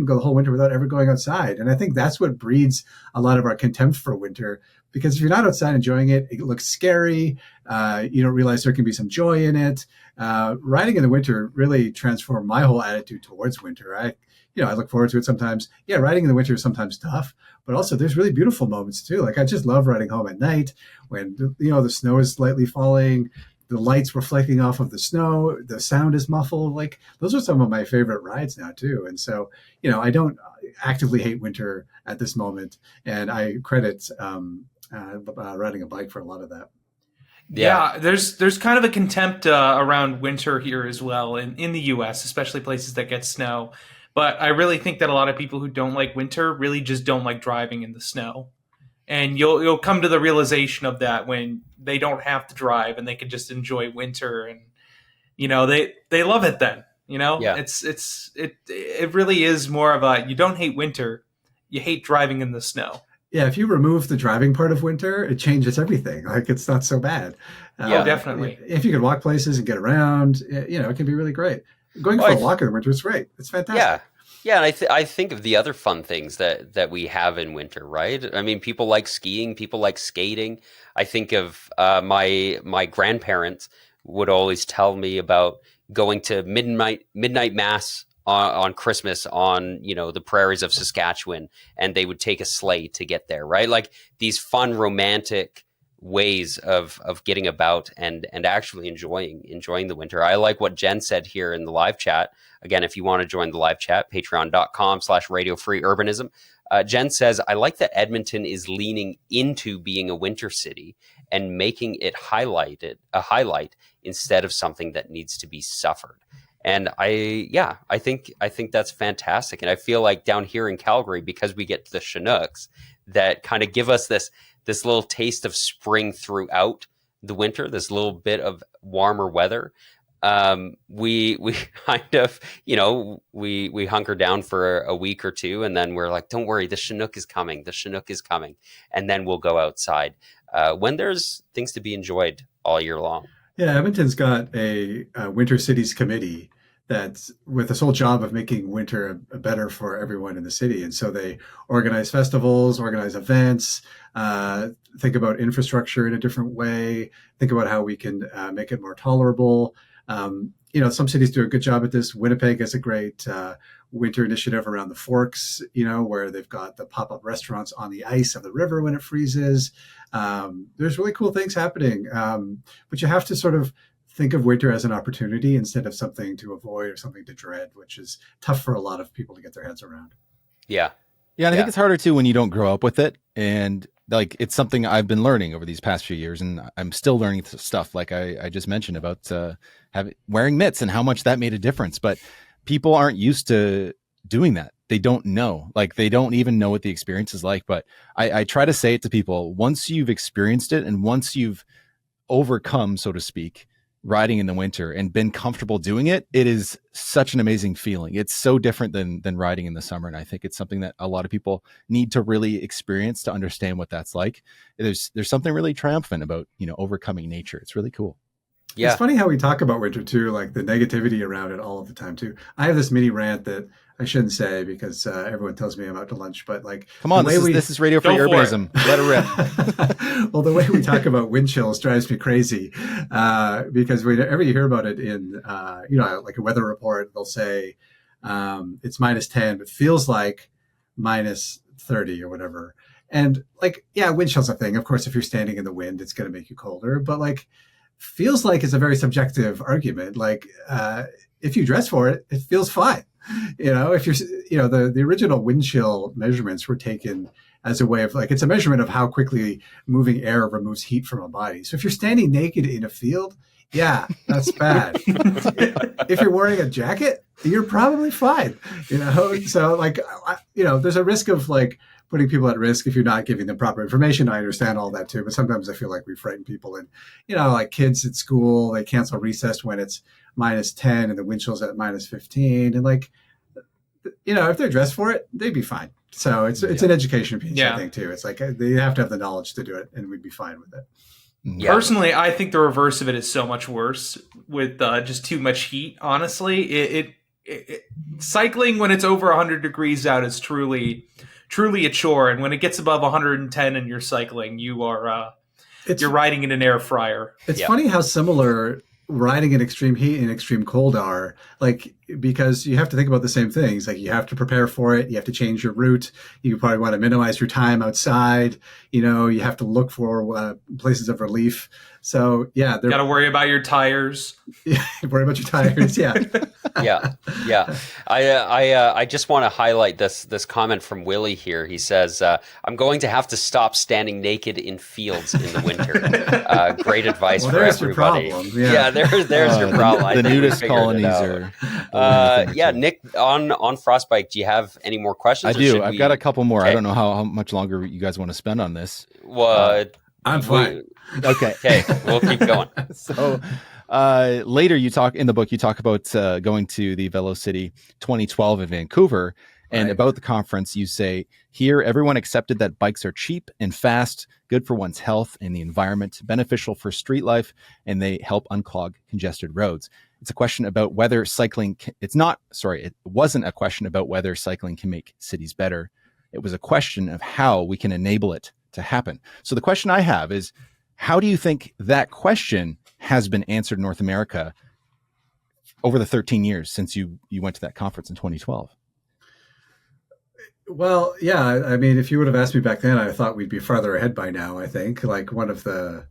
go the whole winter without ever going outside. And I think that's what breeds a lot of our contempt for winter. Because if you're not outside enjoying it, it looks scary. You don't realize there can be some joy in it. Riding in the winter really transformed my whole attitude towards winter. I look forward to it sometimes. Yeah, riding in the winter is sometimes tough, but also there's really beautiful moments too. Like I just love riding home at night when, the snow is slightly falling, the lights reflecting off of the snow, the sound is muffled. Like those are some of my favorite rides now too. And so, I don't actively hate winter at this moment. And I credit riding a bike for a lot of that. Yeah, there's kind of a contempt around winter here as well in the US, especially places that get snow. But I really think that a lot of people who don't like winter really just don't like driving in the snow. And you'll come to the realization of that when they don't have to drive and they can just enjoy winter, and they love it then. Yeah. It really is more of a, you don't hate winter, you hate driving in the snow. Yeah, if you remove the driving part of winter, it changes everything. Like it's not so bad. Yeah, definitely. If you can walk places and get around, it can be really great. Going for a walk in the winter is great. It's fantastic. Yeah, and I think of the other fun things that we have in winter, right? I mean, people like skiing, people like skating. I think of my grandparents would always tell me about going to midnight mass on Christmas on the prairies of Saskatchewan, and they would take a sleigh to get there, right? Like these fun romantic ways of getting about and actually enjoying the winter. I like what Jen said here in the live chat. Again, if you want to join the live chat, patreon.com/radiofreeurbanism. Jen says, I like that Edmonton is leaning into being a winter city and making it a highlight instead of something that needs to be suffered. And I think that's fantastic. And I feel like down here in Calgary, because we get the Chinooks that kind of give us this little taste of spring throughout the winter, this little bit of warmer weather. We kind of, we hunker down for a week or two, and then we're like, don't worry, the Chinook is coming. The Chinook is coming. And then we'll go outside when there's things to be enjoyed all year long. Yeah, Edmonton's got a Winter Cities Committee that's with the sole job of making winter better for everyone in the city. And so they organize festivals, organize events, think about infrastructure in a different way, think about how we can make it more tolerable. Some cities do a good job at this. Winnipeg has a great winter initiative around the Forks, where they've got the pop-up restaurants on the ice of the river when it freezes. There's really cool things happening. But you have to sort of think of winter as an opportunity instead of something to avoid or something to dread, which is tough for a lot of people to get their heads around. Yeah. Yeah. And I think it's harder too when you don't grow up with it. And like, it's something I've been learning over these past few years, and I'm still learning stuff like I just mentioned about wearing mitts and how much that made a difference. But people aren't used to doing that. They don't know, like they don't even know what the experience is like. But I try to say it to people, once you've experienced it and once you've overcome, so to speak, riding in the winter and been comfortable doing it, it is such an amazing feeling. It's so different than riding in the summer. And I think it's something that a lot of people need to really experience to understand what that's like. There's something really triumphant about, overcoming nature. It's really cool. It's Yeah. funny how we talk about winter too, like the negativity around it all of the time too. I have this mini rant that I shouldn't say because everyone tells me I'm out to lunch, but like Come the on, way this is Radio Free Go for it. Urbanism. Let it rip. well, the way we talk about wind chills drives me crazy because whenever you hear about it in, like a weather report, they'll say it's -10, but feels like -30 or whatever. And like, yeah, wind chill's a thing. Of course, if you're standing in the wind, it's going to make you colder. But like, feels like is a very subjective argument. Like, if you dress for it, it feels fine. If you're, the original wind chill measurements were taken as a way of like, it's a measurement of how quickly moving air removes heat from a body. So if you're standing naked in a field, yeah, that's bad. If you're wearing a jacket, you're probably fine. So like, there's a risk of like putting people at risk if you're not giving them proper information. I understand all that too, but sometimes I feel like we frighten people. And like kids at school, they cancel recess when it's -10 and the wind chill's at -15, and like, if they're dressed for it, they'd be fine. So it's an education piece, I think too. It's like they have to have the knowledge to do it, and we'd be fine with it. Yeah. Personally, I think the reverse of it is so much worse with just too much heat. Honestly, it cycling when it's over 100 degrees out is truly a chore, and when it gets above 110 and you're cycling, you're riding in an air fryer. It's funny how similar riding in extreme heat and extreme cold are, like, because you have to think about the same things. Like, you have to prepare for it, you have to change your route, you probably want to minimize your time outside, you have to look for places of relief. So yeah, got to worry about your tires. Worry about your tires. Yeah. I just want to highlight this comment from Willie here. He says, "I'm going to have to stop standing naked in fields in the winter." Great advice for everybody. Your problem. There's your problem. The nudist colonies are. Nick, on Frostbite, do you have any more questions? I do. I've got a couple more. Okay. I don't know how much longer you guys want to spend on this. Well, I'm fine. Okay, we'll keep going. So later you talk about going to the Velocity 2012 in Vancouver, and about the conference you say, here everyone accepted that bikes are cheap and fast, good for one's health and the environment, beneficial for street life, and they help unclog congested roads. It's a question about whether cycling it wasn't a question about whether cycling can make cities better. It was a question of how we can enable it to happen. So the question I have is, how do you think that question has been answered in North America over the 13 years since you went to that conference in 2012? Well, yeah, I mean, if you would have asked me back then, I thought we'd be farther ahead by now. I think one of the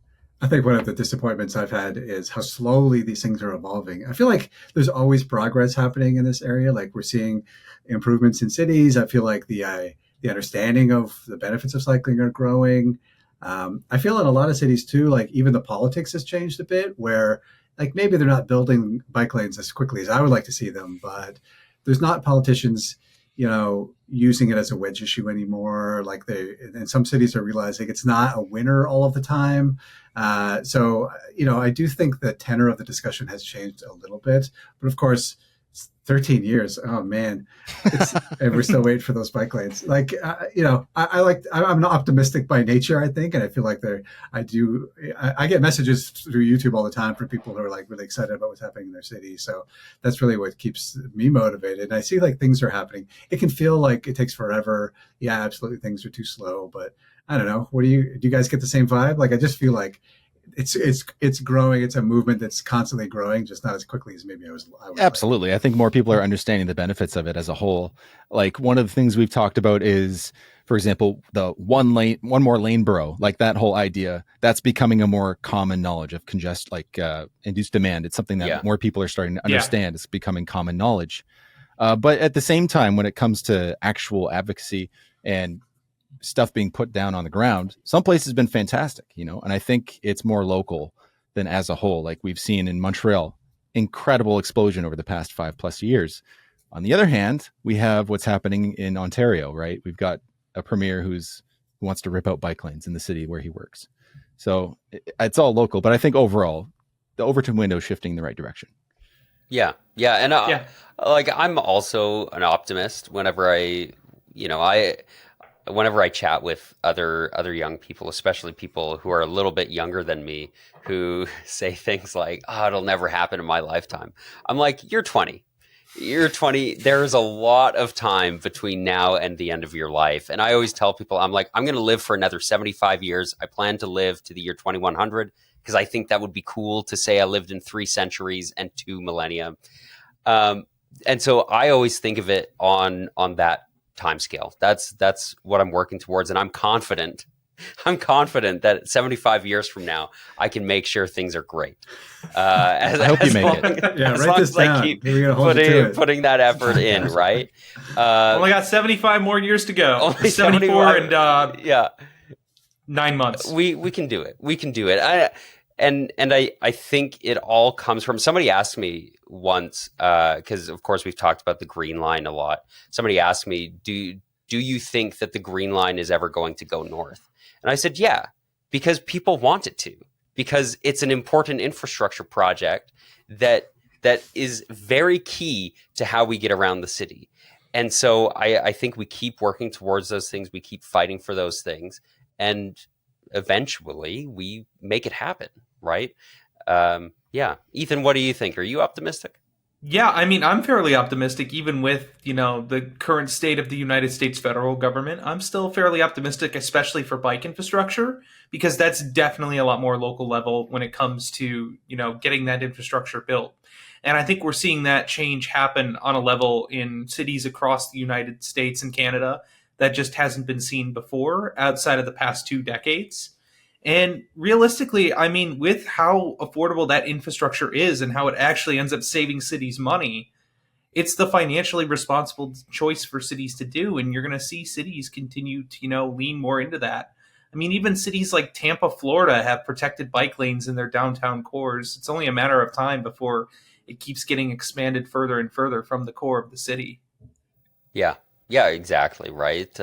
disappointments I've had is how slowly these things are evolving. I feel like there's always progress happening in this area. Like, we're seeing improvements in cities. I feel like the understanding of the benefits of cycling are growing. I feel in a lot of cities too, like even the politics has changed a bit, where like maybe they're not building bike lanes as quickly as I would like to see them, but there's not politicians, using it as a wedge issue anymore. Like in some cities are realizing it's not a winner all of the time. So I do think the tenor of the discussion has changed a little bit, but of course, 13 years. Oh man. And we're still waiting for those bike lanes. Like, I'm optimistic by nature, I think. And I feel like I get messages through YouTube all the time from people who are like really excited about what's happening in their city. So that's really what keeps me motivated. And I see like things are happening. It can feel like it takes forever. Yeah, absolutely. Things are too slow, but I don't know. Do you guys get the same vibe? Like, I just feel like it's growing. It's a movement that's constantly growing, just not as quickly as maybe I was. Absolutely. Like. I think more people are understanding the benefits of it as a whole. Like, one of the things we've talked about is, for example, the one more lane borough, like that whole idea, that's becoming a more common knowledge of induced demand. It's something that more people are starting to understand. It's becoming common knowledge. But at the same time, when it comes to actual advocacy and stuff being put down on the ground, some places have been fantastic, and I think it's more local than as a whole. Like we've seen in Montreal, incredible explosion over the past 5+ years. On the other hand, we have what's happening in Ontario, right? We've got a premier who wants to rip out bike lanes in the city where he works. So it's all local, but I think overall the Overton window is shifting in the right direction. Yeah. And I'm also an optimist whenever whenever I chat with other young people, especially people who are a little bit younger than me, who say things like, "Oh, it'll never happen in my lifetime," I'm like, "You're 20. You're 20. There's a lot of time between now and the end of your life." And I always tell people, I'm like, I'm going to live for another 75 years. I plan to live to the year 2100 because I think that would be cool to say I lived in 3 centuries and 2 millennia. Um, and so I always think of it on that time scale. That's what I'm working towards, and I'm confident. I'm confident that 75 years from now, I can make sure things are great. I hope you make it. Yeah, As write long this as I down. keep We're gonna hold you to it. putting that effort in, right? Only got 75 more years to go. Only 74 75, and yeah. 9 months. We can do it. We can do it. I think it all comes from, somebody asked me once, because of course we've talked about the Green Line a lot. Somebody asked me, do you think that the Green Line is ever going to go north? And I said, yeah, because people want it to, because it's an important infrastructure project that is very key to how we get around the city. And so I think we keep working towards those things. We keep fighting for those things. And eventually we make it happen, right? Yeah. Ethan, what do you think? Are you optimistic? Yeah, I mean, I'm fairly optimistic, even with, the current state of the United States federal government. I'm still fairly optimistic, especially for bike infrastructure, because that's definitely a lot more local level when it comes to, getting that infrastructure built. And I think we're seeing that change happen on a level in cities across the United States and Canada that just hasn't been seen before outside of the past 2 decades. And realistically, I mean, with how affordable that infrastructure is and how it actually ends up saving cities money, it's the financially responsible choice for cities to do. And you're going to see cities continue to, lean more into that. I mean, even cities like Tampa, Florida have protected bike lanes in their downtown cores. It's only a matter of time before it keeps getting expanded further and further from the core of the city. Yeah. Yeah, exactly. Right.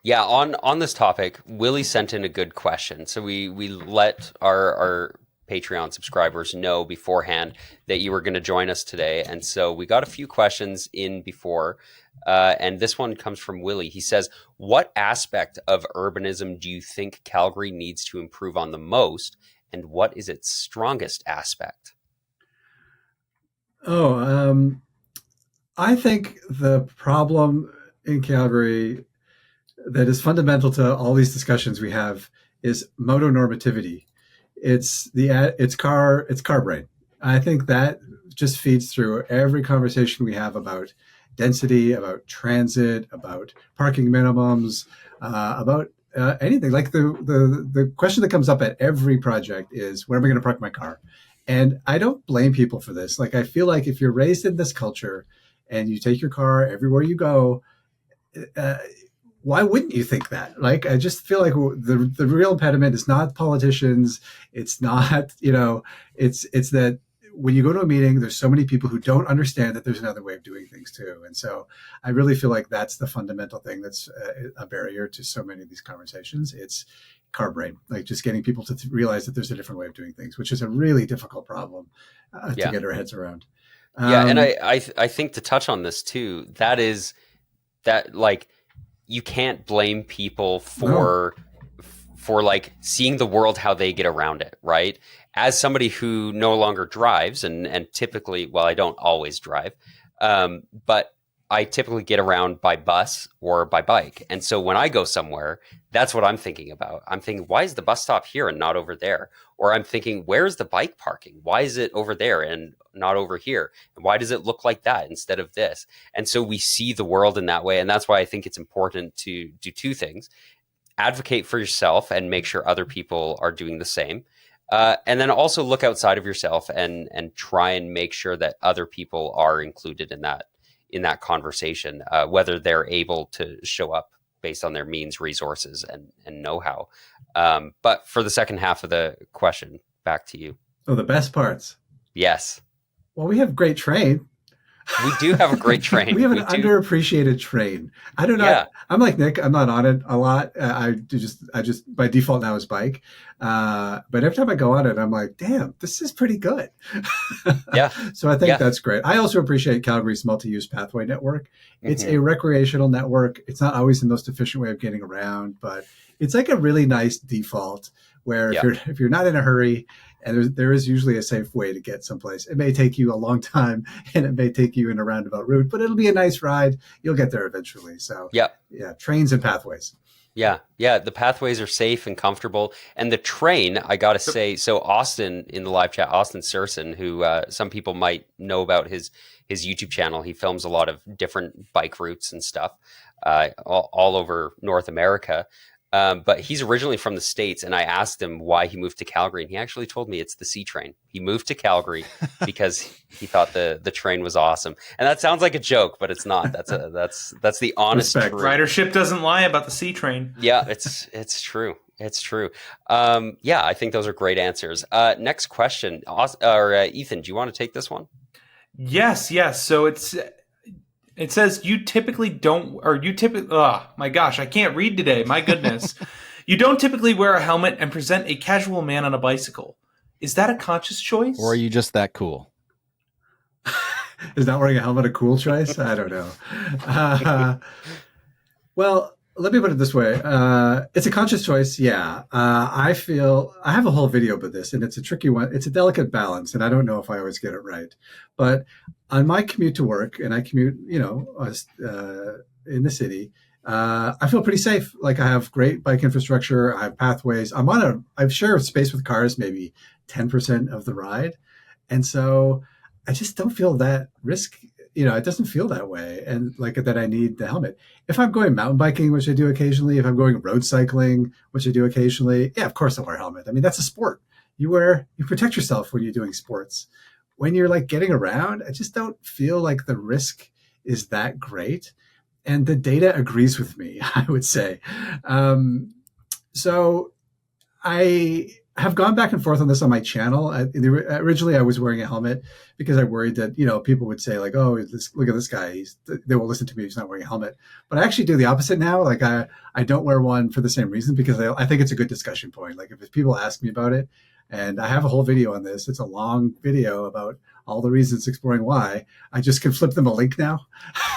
Yeah, on this topic, Willie sent in a good question. So we let our Patreon subscribers know beforehand that you were going to join us today. And so we got a few questions in before. And this one comes from Willie. He says, what aspect of urbanism do you think Calgary needs to improve on the most? And what is its strongest aspect? I think the problem in Calgary that is fundamental to all these discussions we have is motonormativity. It's car brain. I think that just feeds through every conversation we have about density, about transit, about parking minimums, about anything. Like the question that comes up at every project is, where am I going to park my car? And I don't blame people for this. Like, I feel like if you're raised in this culture and you take your car everywhere you go, why wouldn't you think that? Like, I just feel like the real impediment is not politicians. It's not, it's that when you go to a meeting, there's so many people who don't understand that there's another way of doing things too. And so I really feel like that's the fundamental thing that's a barrier to so many of these conversations. It's car brain, like just getting people to realize that there's a different way of doing things, which is a really difficult problem to get our heads around. Yeah, and I think to touch on this too, that like, you can't blame people for like seeing the world how they get around it, right? As somebody who no longer drives, and typically, well, I don't always drive, but I typically get around by bus or by bike. And so when I go somewhere, that's what I'm thinking about. I'm thinking, why is the bus stop here and not over there? Or I'm thinking, where's the bike parking? Why is it over there and not over here? And why does it look like that instead of this? And so we see the world in that way. And that's why I think it's important to do two things: advocate for yourself and make sure other people are doing the same. And then also look outside of yourself and try and make sure that other people are included in that conversation, whether they're able to show up based on their means, resources, and know-how. But for the second half of the question, back to you. Oh, the best parts. Yes. Well, we have great train. We do have a great train. We have an We do. underappreciated train. I do not. Yeah. I'm like Nick. I'm not on it a lot. I just by default now is bike. But every time I go on it, I'm like, damn, this is pretty good. Yeah. So I think Yeah. that's great. I also appreciate Calgary's multi-use pathway network. It's Mhm. a recreational network. It's not always the most efficient way of getting around, but it's like a really nice default where Yeah. if you're not in a hurry, and there is usually a safe way to get someplace. It may take you a long time and it may take you in a roundabout route, but it'll be a nice ride. You'll get there eventually. So Yeah. Trains and pathways. Yeah, yeah, the pathways are safe and comfortable, and the train, I gotta say, so Austin in the live chat, Austin Surson, who some people might know about his YouTube channel, he films a lot of different bike routes and stuff all over North America, but he's originally from the States, and I asked him why he moved to Calgary, and he actually told me it's the C train. He moved to Calgary because he thought the train was awesome, and that sounds like a joke, but it's not. That's the honest Respect. truth. Ridership doesn't lie about the C train. Yeah, it's true. It's true. Yeah, I think those are great answers. Next question, Ethan, do you want to take this one? Yes. So it says you typically don't, or you typically. Oh my gosh, I can't read today. My goodness, you don't typically wear a helmet and present a casual man on a bicycle. Is that a conscious choice? Or are you just that cool? Is not wearing a helmet a cool choice? I don't know. Well, let me put it this way. It's a conscious choice. Yeah. I feel I have a whole video about this, and it's a tricky one. It's a delicate balance, and I don't know if I always get it right. But on my commute to work, and I commute, in the city, I feel pretty safe. Like I have great bike infrastructure. I have pathways. I share space with cars, maybe 10% of the ride. And so I just don't feel that risk. It doesn't feel that way. And like that, I need the helmet. If I'm going mountain biking, which I do occasionally, if I'm going road cycling, which I do occasionally, yeah, of course I'll wear a helmet. I mean, that's a sport. You protect yourself when you're doing sports. When you're like getting around, I just don't feel like the risk is that great. And the data agrees with me, I would say. So I have gone back and forth on this on my channel. Originally, I was wearing a helmet because I worried that, people would say like, oh, look at this guy. They will listen to me. He's not wearing a helmet. But I actually do the opposite now. Like I don't wear one for the same reason because I think it's a good discussion point. Like if people ask me about it, and I have a whole video on this. It's a long video about all the reasons exploring why. I just can flip them a link now.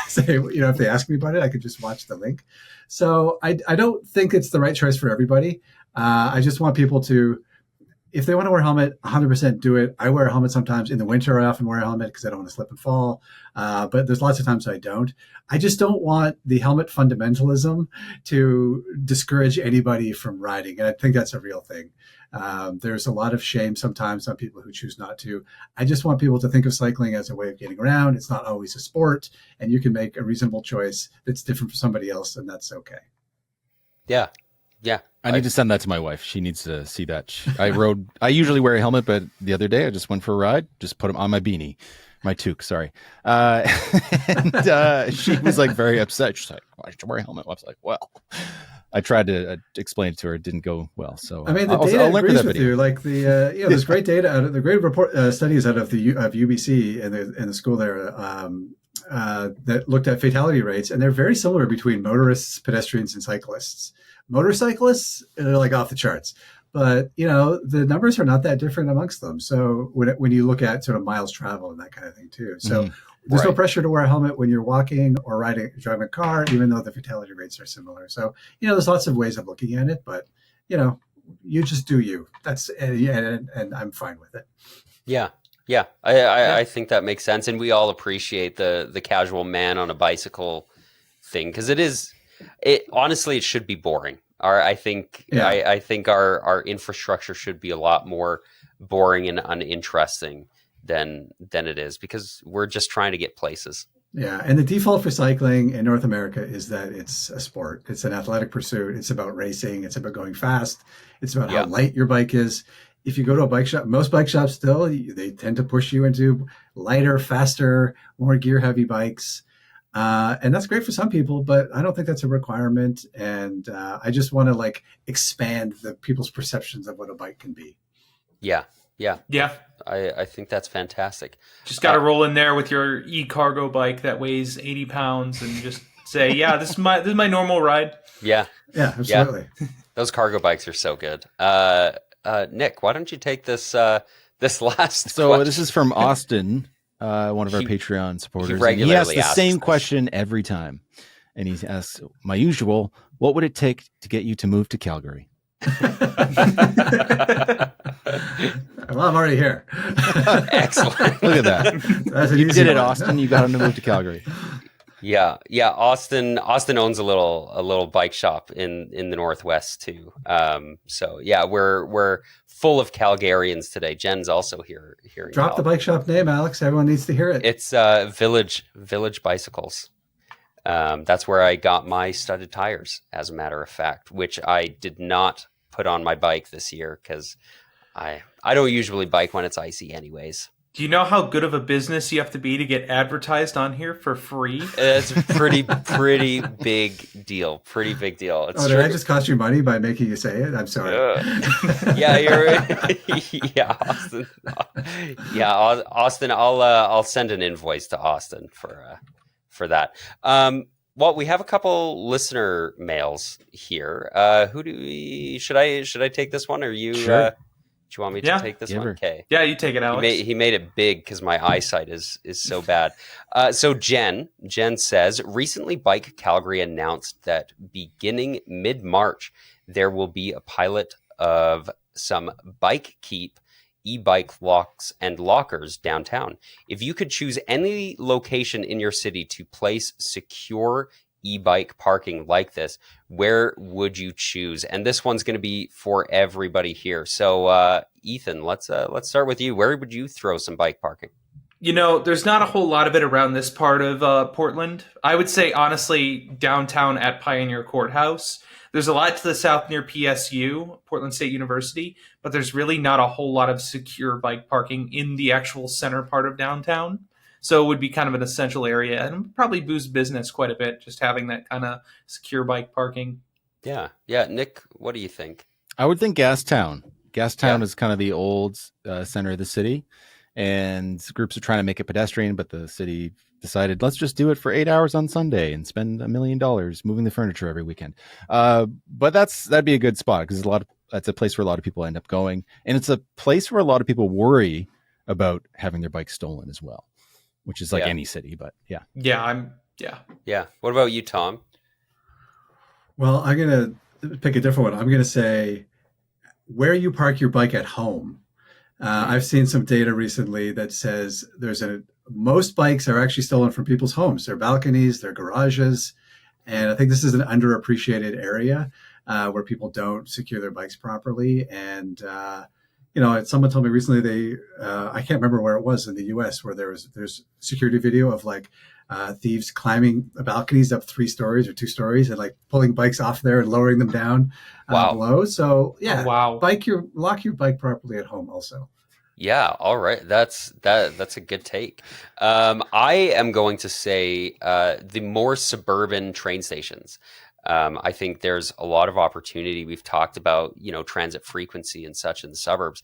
Say, if they ask me about it, I could just watch the link. So I don't think it's the right choice for everybody. I just want people to, if they want to wear a helmet, 100% do it. I wear a helmet sometimes. In the winter, I often wear a helmet because I don't want to slip and fall. But there's lots of times I don't. I just don't want the helmet fundamentalism to discourage anybody from riding. And I think that's a real thing. There's a lot of shame sometimes on people who choose not to. I just want people to think of cycling as a way of getting around. It's not always a sport, and you can make a reasonable choice that's different for somebody else, and that's okay. Yeah. Yeah. I need to send that to my wife. She needs to see that. I usually wear a helmet, but the other day I just went for a ride, just put them on my beanie, my toque, sorry. And she was like very upset. She's like, why should you wear a helmet? I was like, well, I tried to explain it to her. It didn't go well. So I mean, the data agrees with you. Like there's great data out of the great studies out of UBC and the school there that looked at fatality rates, and they're very similar between motorists, pedestrians, and cyclists. Motorcyclists are like off the charts, but the numbers are not that different amongst them. So when you look at sort of miles traveled and that kind of thing too, so. There's no pressure to wear a helmet when you're walking or driving a car, even though the fatality rates are similar. So, there's lots of ways of looking at it, but, you just do you. That's, and I'm fine with it. Yeah. Yeah. I think that makes sense. And we all appreciate the casual man on a bicycle thing because honestly, it should be boring. I think our infrastructure should be a lot more boring and uninteresting than it is because we're just trying to get places. Yeah. And the default for cycling in North America is that it's a sport. It's an athletic pursuit. It's about racing. It's about going fast. It's about how light your bike is. If you go to a bike shop, most bike shops still, they tend to push you into lighter, faster, more gear heavy bikes. And that's great for some people, but I don't think that's a requirement. And I just want to expand the people's perceptions of what a bike can be. Yeah. Yeah. Yeah. I think that's fantastic. Just got to roll in there with your e-cargo bike that weighs 80 pounds and just say, yeah, this is my normal ride. Yeah. Yeah, absolutely. Yeah. Those cargo bikes are so good. Nick, why don't you take this this last So question? this is from Austin, one of our Patreon supporters. He And regularly he asks the asks same this. question every time. And he asks, my usual, what would it take to get you to move to Calgary? Well, I'm already here. Excellent. Look at that. That's an You easy did it, one. Austin. You got him to move to Calgary. Yeah. Austin owns a little bike shop in the Northwest too. So yeah, we're full of Calgarians today. Jen's also here. Drop the bike shop name, Alex. Everyone needs to hear it. It's Village Bicycles. That's where I got my studded tires, as a matter of fact, which I did not put on my bike this year because I don't usually bike when it's icy anyways. Do you know how good of a business you have to be to get advertised on here for free? It's a pretty big deal. Pretty big deal. It's Did I just cost you money by making you say it? I'm sorry. Yeah, yeah, Austin. Yeah, Austin. I'll send an invoice to Austin for that. Well, we have a couple listener mails here. Should I take this one, or you? Sure. Do you want me to take this one? Okay. Yeah, you take it, Alex. He made it big because my eyesight is so bad. So Jen says, recently Bike Calgary announced that beginning mid-March, there will be a pilot of some bike keep e-bike locks and lockers downtown. If you could choose any location in your city to place secure e-bike parking like this, where would you choose? And this one's going to be for everybody here. So Ethan, let's start with you. Where would you throw some bike parking? You know, there's not a whole lot of it around this part of Portland. I would say, honestly, downtown at Pioneer Courthouse. There's a lot to the south near PSU, Portland State University, but there's really not a whole lot of secure bike parking in the actual center part of downtown. So it would be kind of an essential area and probably boost business quite a bit, just having that kind of secure bike parking. Yeah. Nick, what do you think? I would think Gastown. Gastown is kind of the old center of the city, and groups are trying to make it pedestrian, but the city decided, let's just do it for 8 hours on Sunday and spend $1 million moving the furniture every weekend. But that'd be a good spot because that's a place where a lot of people end up going, and it's a place where a lot of people worry about having their bike stolen as well, which is like any city, but yeah. Yeah. What about you, Tom? Well, I'm going to pick a different one. I'm going to say where you park your bike at home. I've seen some data recently that says most bikes are actually stolen from people's homes, their balconies, their garages. And I think this is an underappreciated area where people don't secure their bikes properly. And, someone told me recently I can't remember where it was in the US where there's security video of like thieves climbing balconies up 3 stories or 2 stories and like pulling bikes off there and lowering them down below. So lock your bike properly at home also. Yeah. All right. That's a good take. I am going to say the more suburban train stations. I think there's a lot of opportunity. We've talked about, transit frequency and such in the suburbs.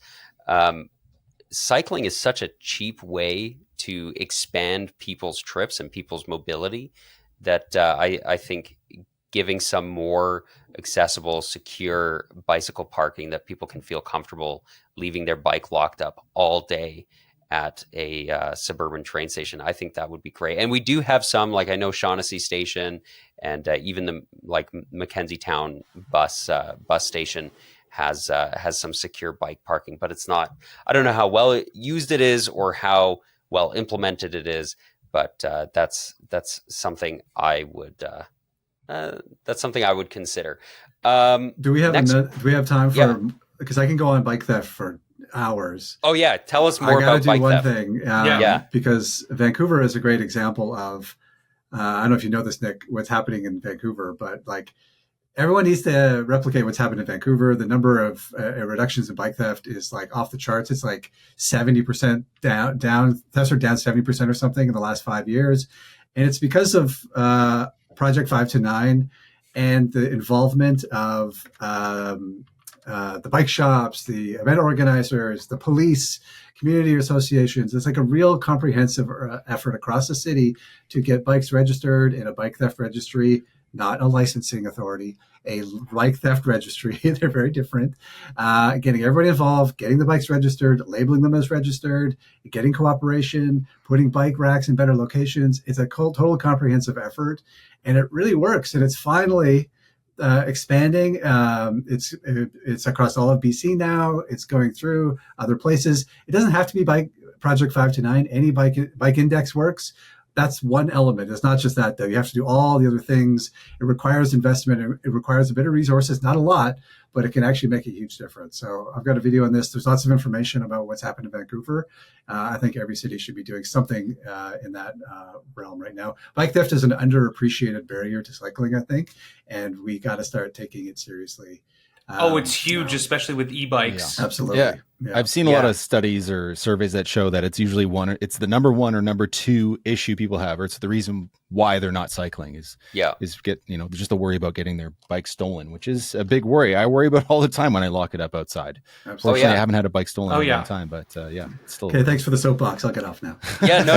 Cycling is such a cheap way to expand people's trips and people's mobility that I think giving some more accessible, secure bicycle parking that people can feel comfortable leaving their bike locked up all day at a suburban train station. I think that would be great. And we do have some, like I know Shaughnessy Station and even the Mackenzie Town bus station has some secure bike parking, but it's not, I don't know how well used it is or how well implemented it is, but that's something I would consider. Do we have time for, because I can go on bike theft for hours. Oh yeah. Tell us more about bike theft. I gotta do one thing. Because Vancouver is a great example of, I don't know if you know this, Nick, what's happening in Vancouver, but like everyone needs to replicate what's happened in Vancouver. The number of reductions in bike theft is like off the charts. It's like 70% down. Thefts are down 70% or something in the last 5 years. And it's because of Project 5 to 9 and the involvement of the bike shops, the event organizers, the police, community associations. It's like a real comprehensive effort across the city to get bikes registered in a bike theft registry, not a licensing authority, a bike theft registry. They're very different. Getting everybody involved, getting the bikes registered, labeling them as registered, getting cooperation, putting bike racks in better locations. It's a total comprehensive effort, and it really works. And it's finally expanding. It's across all of BC now. It's going through other places. It doesn't have to be Bike Project 5 to 9. Any bike index works. That's one element. It's not just that, though. You have to do all the other things. It requires investment. It requires a bit of resources, not a lot, but it can actually make a huge difference. So I've got a video on this. There's lots of information about what's happened in Vancouver. I think every city should be doing something in that realm right now. Bike theft is an underappreciated barrier to cycling, I think, and we got to start taking it seriously. It's huge, especially with e-bikes. Yeah. Absolutely. Yeah. I've seen a lot of studies or surveys that show that it's usually it's the number one or number two issue people have, or it's the reason why they're not cycling is just a worry about getting their bike stolen, which is a big worry. I worry about all the time when I lock it up outside. Absolutely. Fortunately, I haven't had a bike stolen in a long time, but it's still. Okay, thanks for the soapbox. I'll get off now. Yeah, no.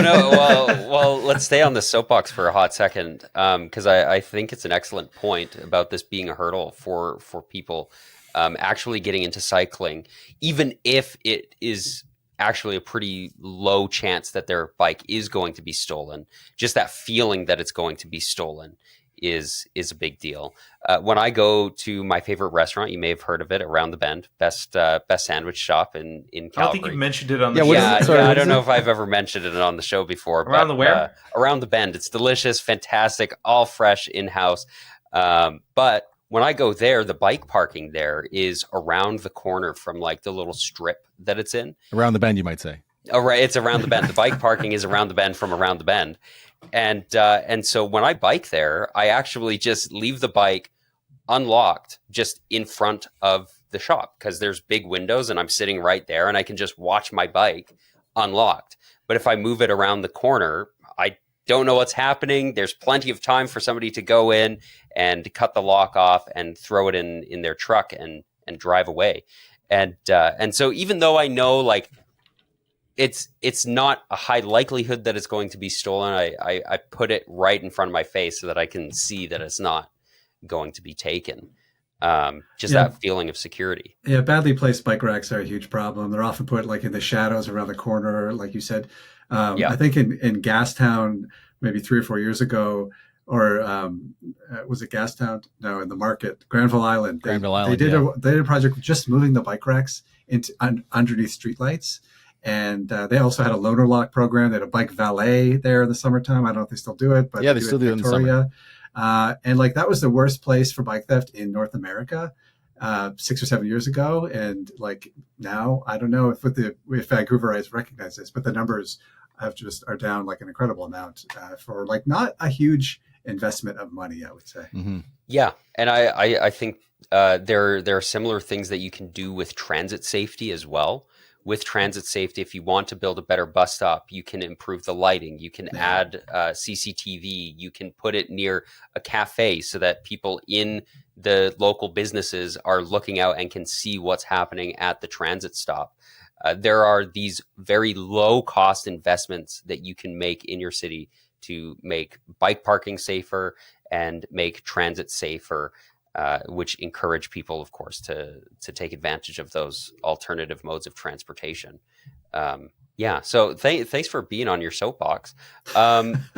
Well, let's stay on the soapbox for a hot second, because I think it's an excellent point about this being a hurdle for people actually getting into cycling, even if it is actually a pretty low chance that their bike is going to be stolen. Just that feeling that it's going to be stolen is a big deal. When I go to my favorite restaurant, you may have heard of it, Around the Bend, best sandwich shop in Calgary. I don't think you've mentioned it on the show. I don't know if I've ever mentioned it on the show before. Around the where? Around the Bend. It's delicious, fantastic, all fresh in-house. But when I go there, the bike parking there is around the corner from like the little strip that it's in. Around the bend, you might say. Oh, right. It's around the bend. The bike parking is around the bend from Around the Bend. And so when I bike there, I actually just leave the bike unlocked just in front of the shop because there's big windows and I'm sitting right there and I can just watch my bike unlocked. But if I move it around the corner, I don't know what's happening. There's plenty of time for somebody to go in and cut the lock off and throw it in their truck and drive away. And so even though I know like it's not a high likelihood that it's going to be stolen, I put it right in front of my face so that I can see that it's not going to be taken. That feeling of security. Yeah, badly placed bike racks are a huge problem. They're often put like in the shadows around the corner, like you said. I think in Gastown, maybe 3 or 4 years ago, or was it Gastown? No, in the market, Granville Island. They did a project just moving the bike racks into underneath streetlights. And they also had a loaner lock program. They had a bike valet there in the summertime. I don't know if they still do it, but they still do it in the summer. And like that was the worst place for bike theft in North America 6 or 7 years ago. And like now, I don't know if Vancouver has recognized this, but the numbers are down like an incredible amount for like not a huge investment of money, I would say. Mm-hmm. Yeah, and I think there are similar things that you can do with transit safety as well. With transit safety, if you want to build a better bus stop, you can improve the lighting. You can add CCTV. You can put it near a cafe so that people in the local businesses are looking out and can see what's happening at the transit stop. There are these very low cost investments that you can make in your city to make bike parking safer and make transit safer. Which encourage people, of course, to take advantage of those alternative modes of transportation. So thanks for being on your soapbox.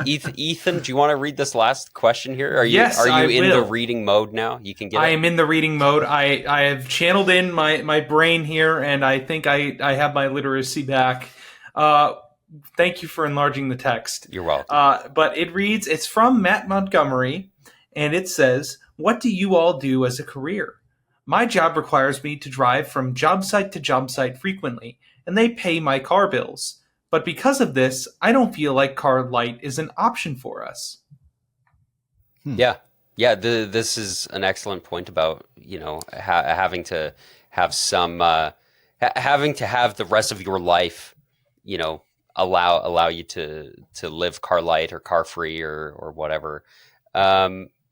Ethan, do you want to read this last question here? Are you in the reading mode now? You can get I am in the reading mode. I have channeled in my brain here, and I think I have my literacy back. Thank you for enlarging the text. You're welcome. But it's from Matt Montgomery, and it says, "What do you all do as a career? My job requires me to drive from job site to job site frequently, and they pay my car bills. But because of this, I don't feel like car light is an option for us." Yeah. This is an excellent point about having to have some having to have the rest of your life, allow you to live car light or car free or whatever.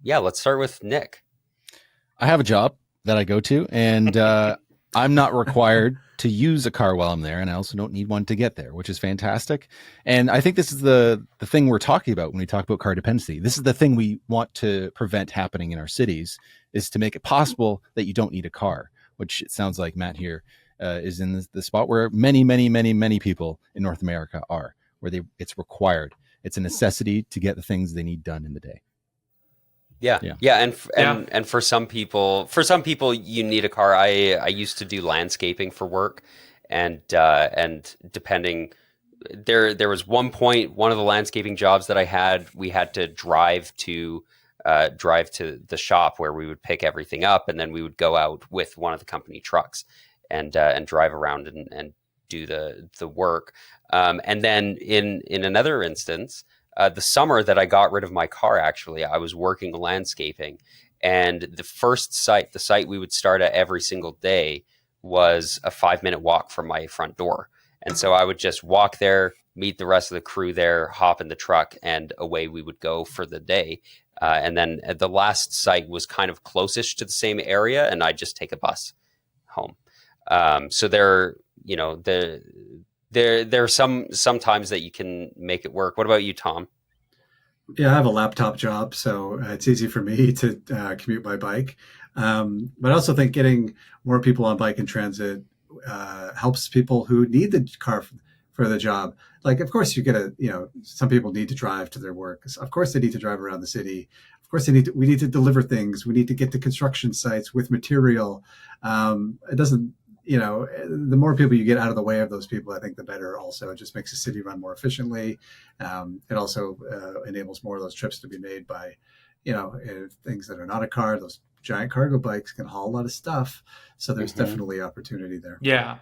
Let's start with Nick. I have a job. that I go to, and I'm not required to use a car while I'm there, and I also don't need one to get there, which is fantastic. And I think this is the thing we're talking about when we talk about car dependency. This is the thing we want to prevent happening in our cities, is to make it possible that you don't need a car, which it sounds like Matt here is in the spot where many people in North America are, where it's required. It's a necessity to get the things they need done in the day. Yeah. And for some people, you need a car. I used to do landscaping for work, and depending, there was one point, one of the landscaping jobs that I had, we had to drive to the shop where we would pick everything up, and then we would go out with one of the company trucks and drive around and do the work. And then in another instance, the summer that I got rid of my car, actually, I was working landscaping, and the site we would start at every single day was a 5-minute walk from my front door. And so I would just walk there, meet the rest of the crew there, hop in the truck, and away we would go for the day. And then the last site was kind of closest to the same area, and I'd just take a bus home. So there are some times that you can make it work. What about you, Tom? Yeah, I have a laptop job, so it's easy for me to commute by bike. But I also think getting more people on bike and transit helps people who need the car for the job. Like, of course, some people need to drive to their work. Of course, they need to drive around the city. Of course, we need to deliver things. We need to get to construction sites with material. It doesn't. The more people you get out of the way of those people, I think the better. Also, it just makes the city run more efficiently. It also enables more of those trips to be made by, things that are not a car. Those giant cargo bikes can haul a lot of stuff. So there's definitely opportunity there. Yeah.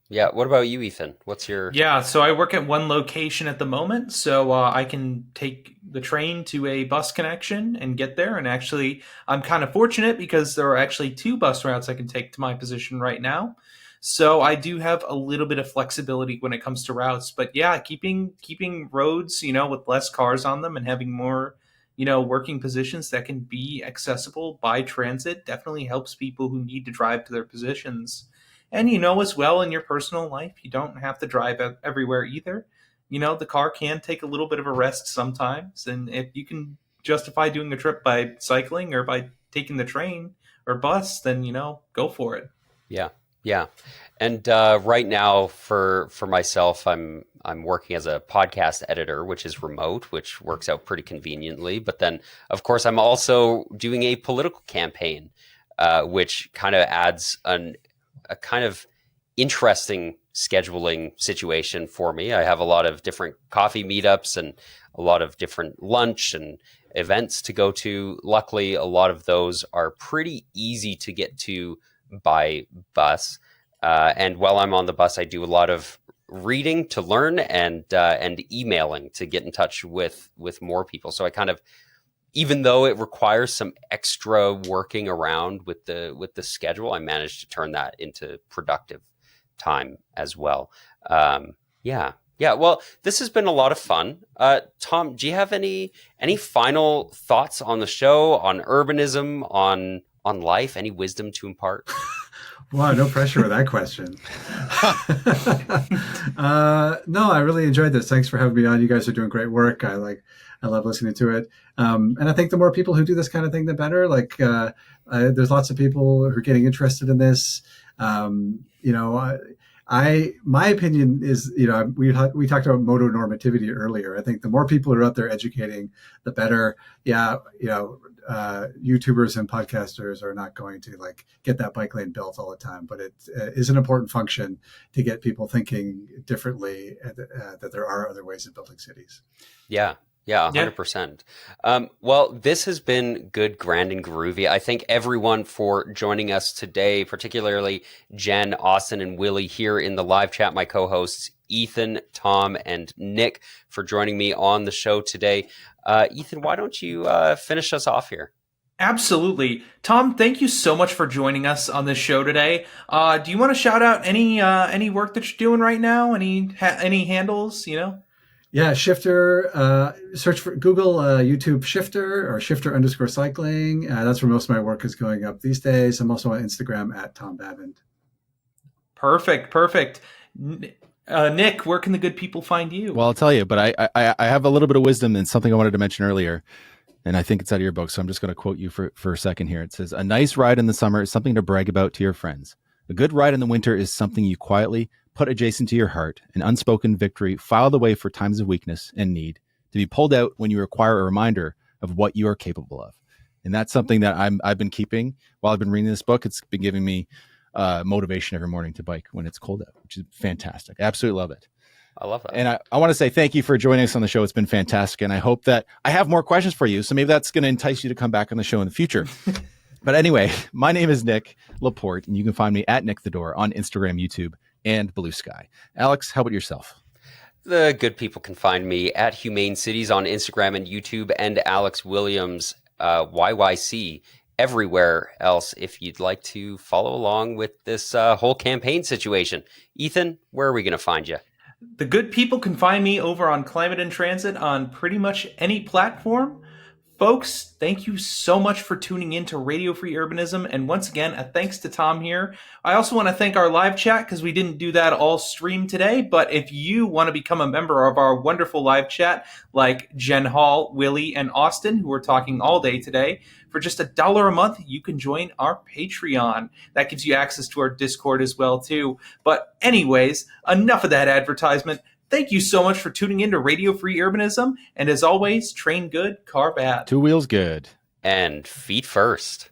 What about you, Ethan? What's your... Yeah, so I work at one location at the moment, so I can take the train to a bus connection and get there. And actually, I'm kind of fortunate because there are actually 2 bus routes I can take to my position right now. So I do have a little bit of flexibility when it comes to routes. But yeah, keeping roads, with less cars on them and having more, working positions that can be accessible by transit definitely helps people who need to drive to their positions. And as well, in your personal life, you don't have to drive everywhere either. The car can take a little bit of a rest sometimes. And if you can justify doing a trip by cycling or by taking the train or bus, then, go for it. Yeah. And right now, for myself, I'm working as a podcast editor, which is remote, which works out pretty conveniently. But then, of course, I'm also doing a political campaign, which kind of adds a kind of interesting scheduling situation for me. I have a lot of different coffee meetups and a lot of different lunch and events to go to. Luckily, a lot of those are pretty easy to get to by bus. And while I'm on the bus, I do a lot of reading to learn and emailing to get in touch with more people. So I kind of, even though it requires some extra working around with the schedule, I managed to turn that into productive time as well. Well, this has been a lot of fun. Tom, do you have any final thoughts on the show, on urbanism, on life? Any wisdom to impart? Wow, no pressure with that question. No, I really enjoyed this. Thanks for having me on. You guys are doing great work. I love listening to it. And I think the more people who do this kind of thing, the better. There's lots of people who are getting interested in this. My opinion is, we talked about motonormativity earlier. I think the more people who are out there educating, the better. YouTubers and podcasters are not going to get that bike lane built all the time, but it is an important function to get people thinking differently, that there are other ways of building cities. Yeah, 100%. Well, this has been good, grand, and groovy. I thank everyone for joining us today, particularly Jen, Austin, and Willie here in the live chat, my co-hosts, Ethan, Tom, and Nick, for joining me on the show today. Ethan, why don't you finish us off here? Absolutely. Tom, thank you so much for joining us on this show today. Do you want to shout out any work that you're doing right now? Any handles, Yeah, Shifter. Search for Google YouTube Shifter or Shifter_cycling. That's where most of my work is going up these days. I'm also on Instagram at Tom Babin. Perfect. Nick, where can the good people find you? Well, I'll tell you, but I have a little bit of wisdom and something I wanted to mention earlier. And I think it's out of your book, so I'm just going to quote you for a second here. It says, "A nice ride in the summer is something to brag about to your friends. A good ride in the winter is something you quietly put adjacent to your heart, an unspoken victory filed away for times of weakness and need, to be pulled out when you require a reminder of what you are capable of." And that's something that I've been keeping while I've been reading this book. It's been giving me motivation every morning to bike when it's cold out, which is fantastic. Absolutely love it. I love that. And I want to say thank you for joining us on the show. It's been fantastic. And I hope that I have more questions for you. So maybe that's going to entice you to come back on the show in the future. But anyway, my name is Nick Laporte, and you can find me at Nick the Door on Instagram, YouTube, and Blue Sky. Alex, how about yourself? The good people can find me at Humane Cities on Instagram and YouTube, and Alex Williams, YYC, everywhere else if you'd like to follow along with this whole campaign situation. Ethan, where are we going to find you? The good people can find me over on Climate and Transit on pretty much any platform. Folks, thank you so much for tuning in to Radio Free Urbanism. And once again, a thanks to Tom here. I also want to thank our live chat because we didn't do that all stream today. But if you want to become a member of our wonderful live chat, like Jen Hall, Willie, and Austin, who are talking all day today, for just $1 a month, you can join our Patreon. That gives you access to our Discord as well, too. But anyways, enough of that advertisement. Thank you so much for tuning in to Radio Free Urbanism. And as always, train good, car bad. Two wheels good. And feet first.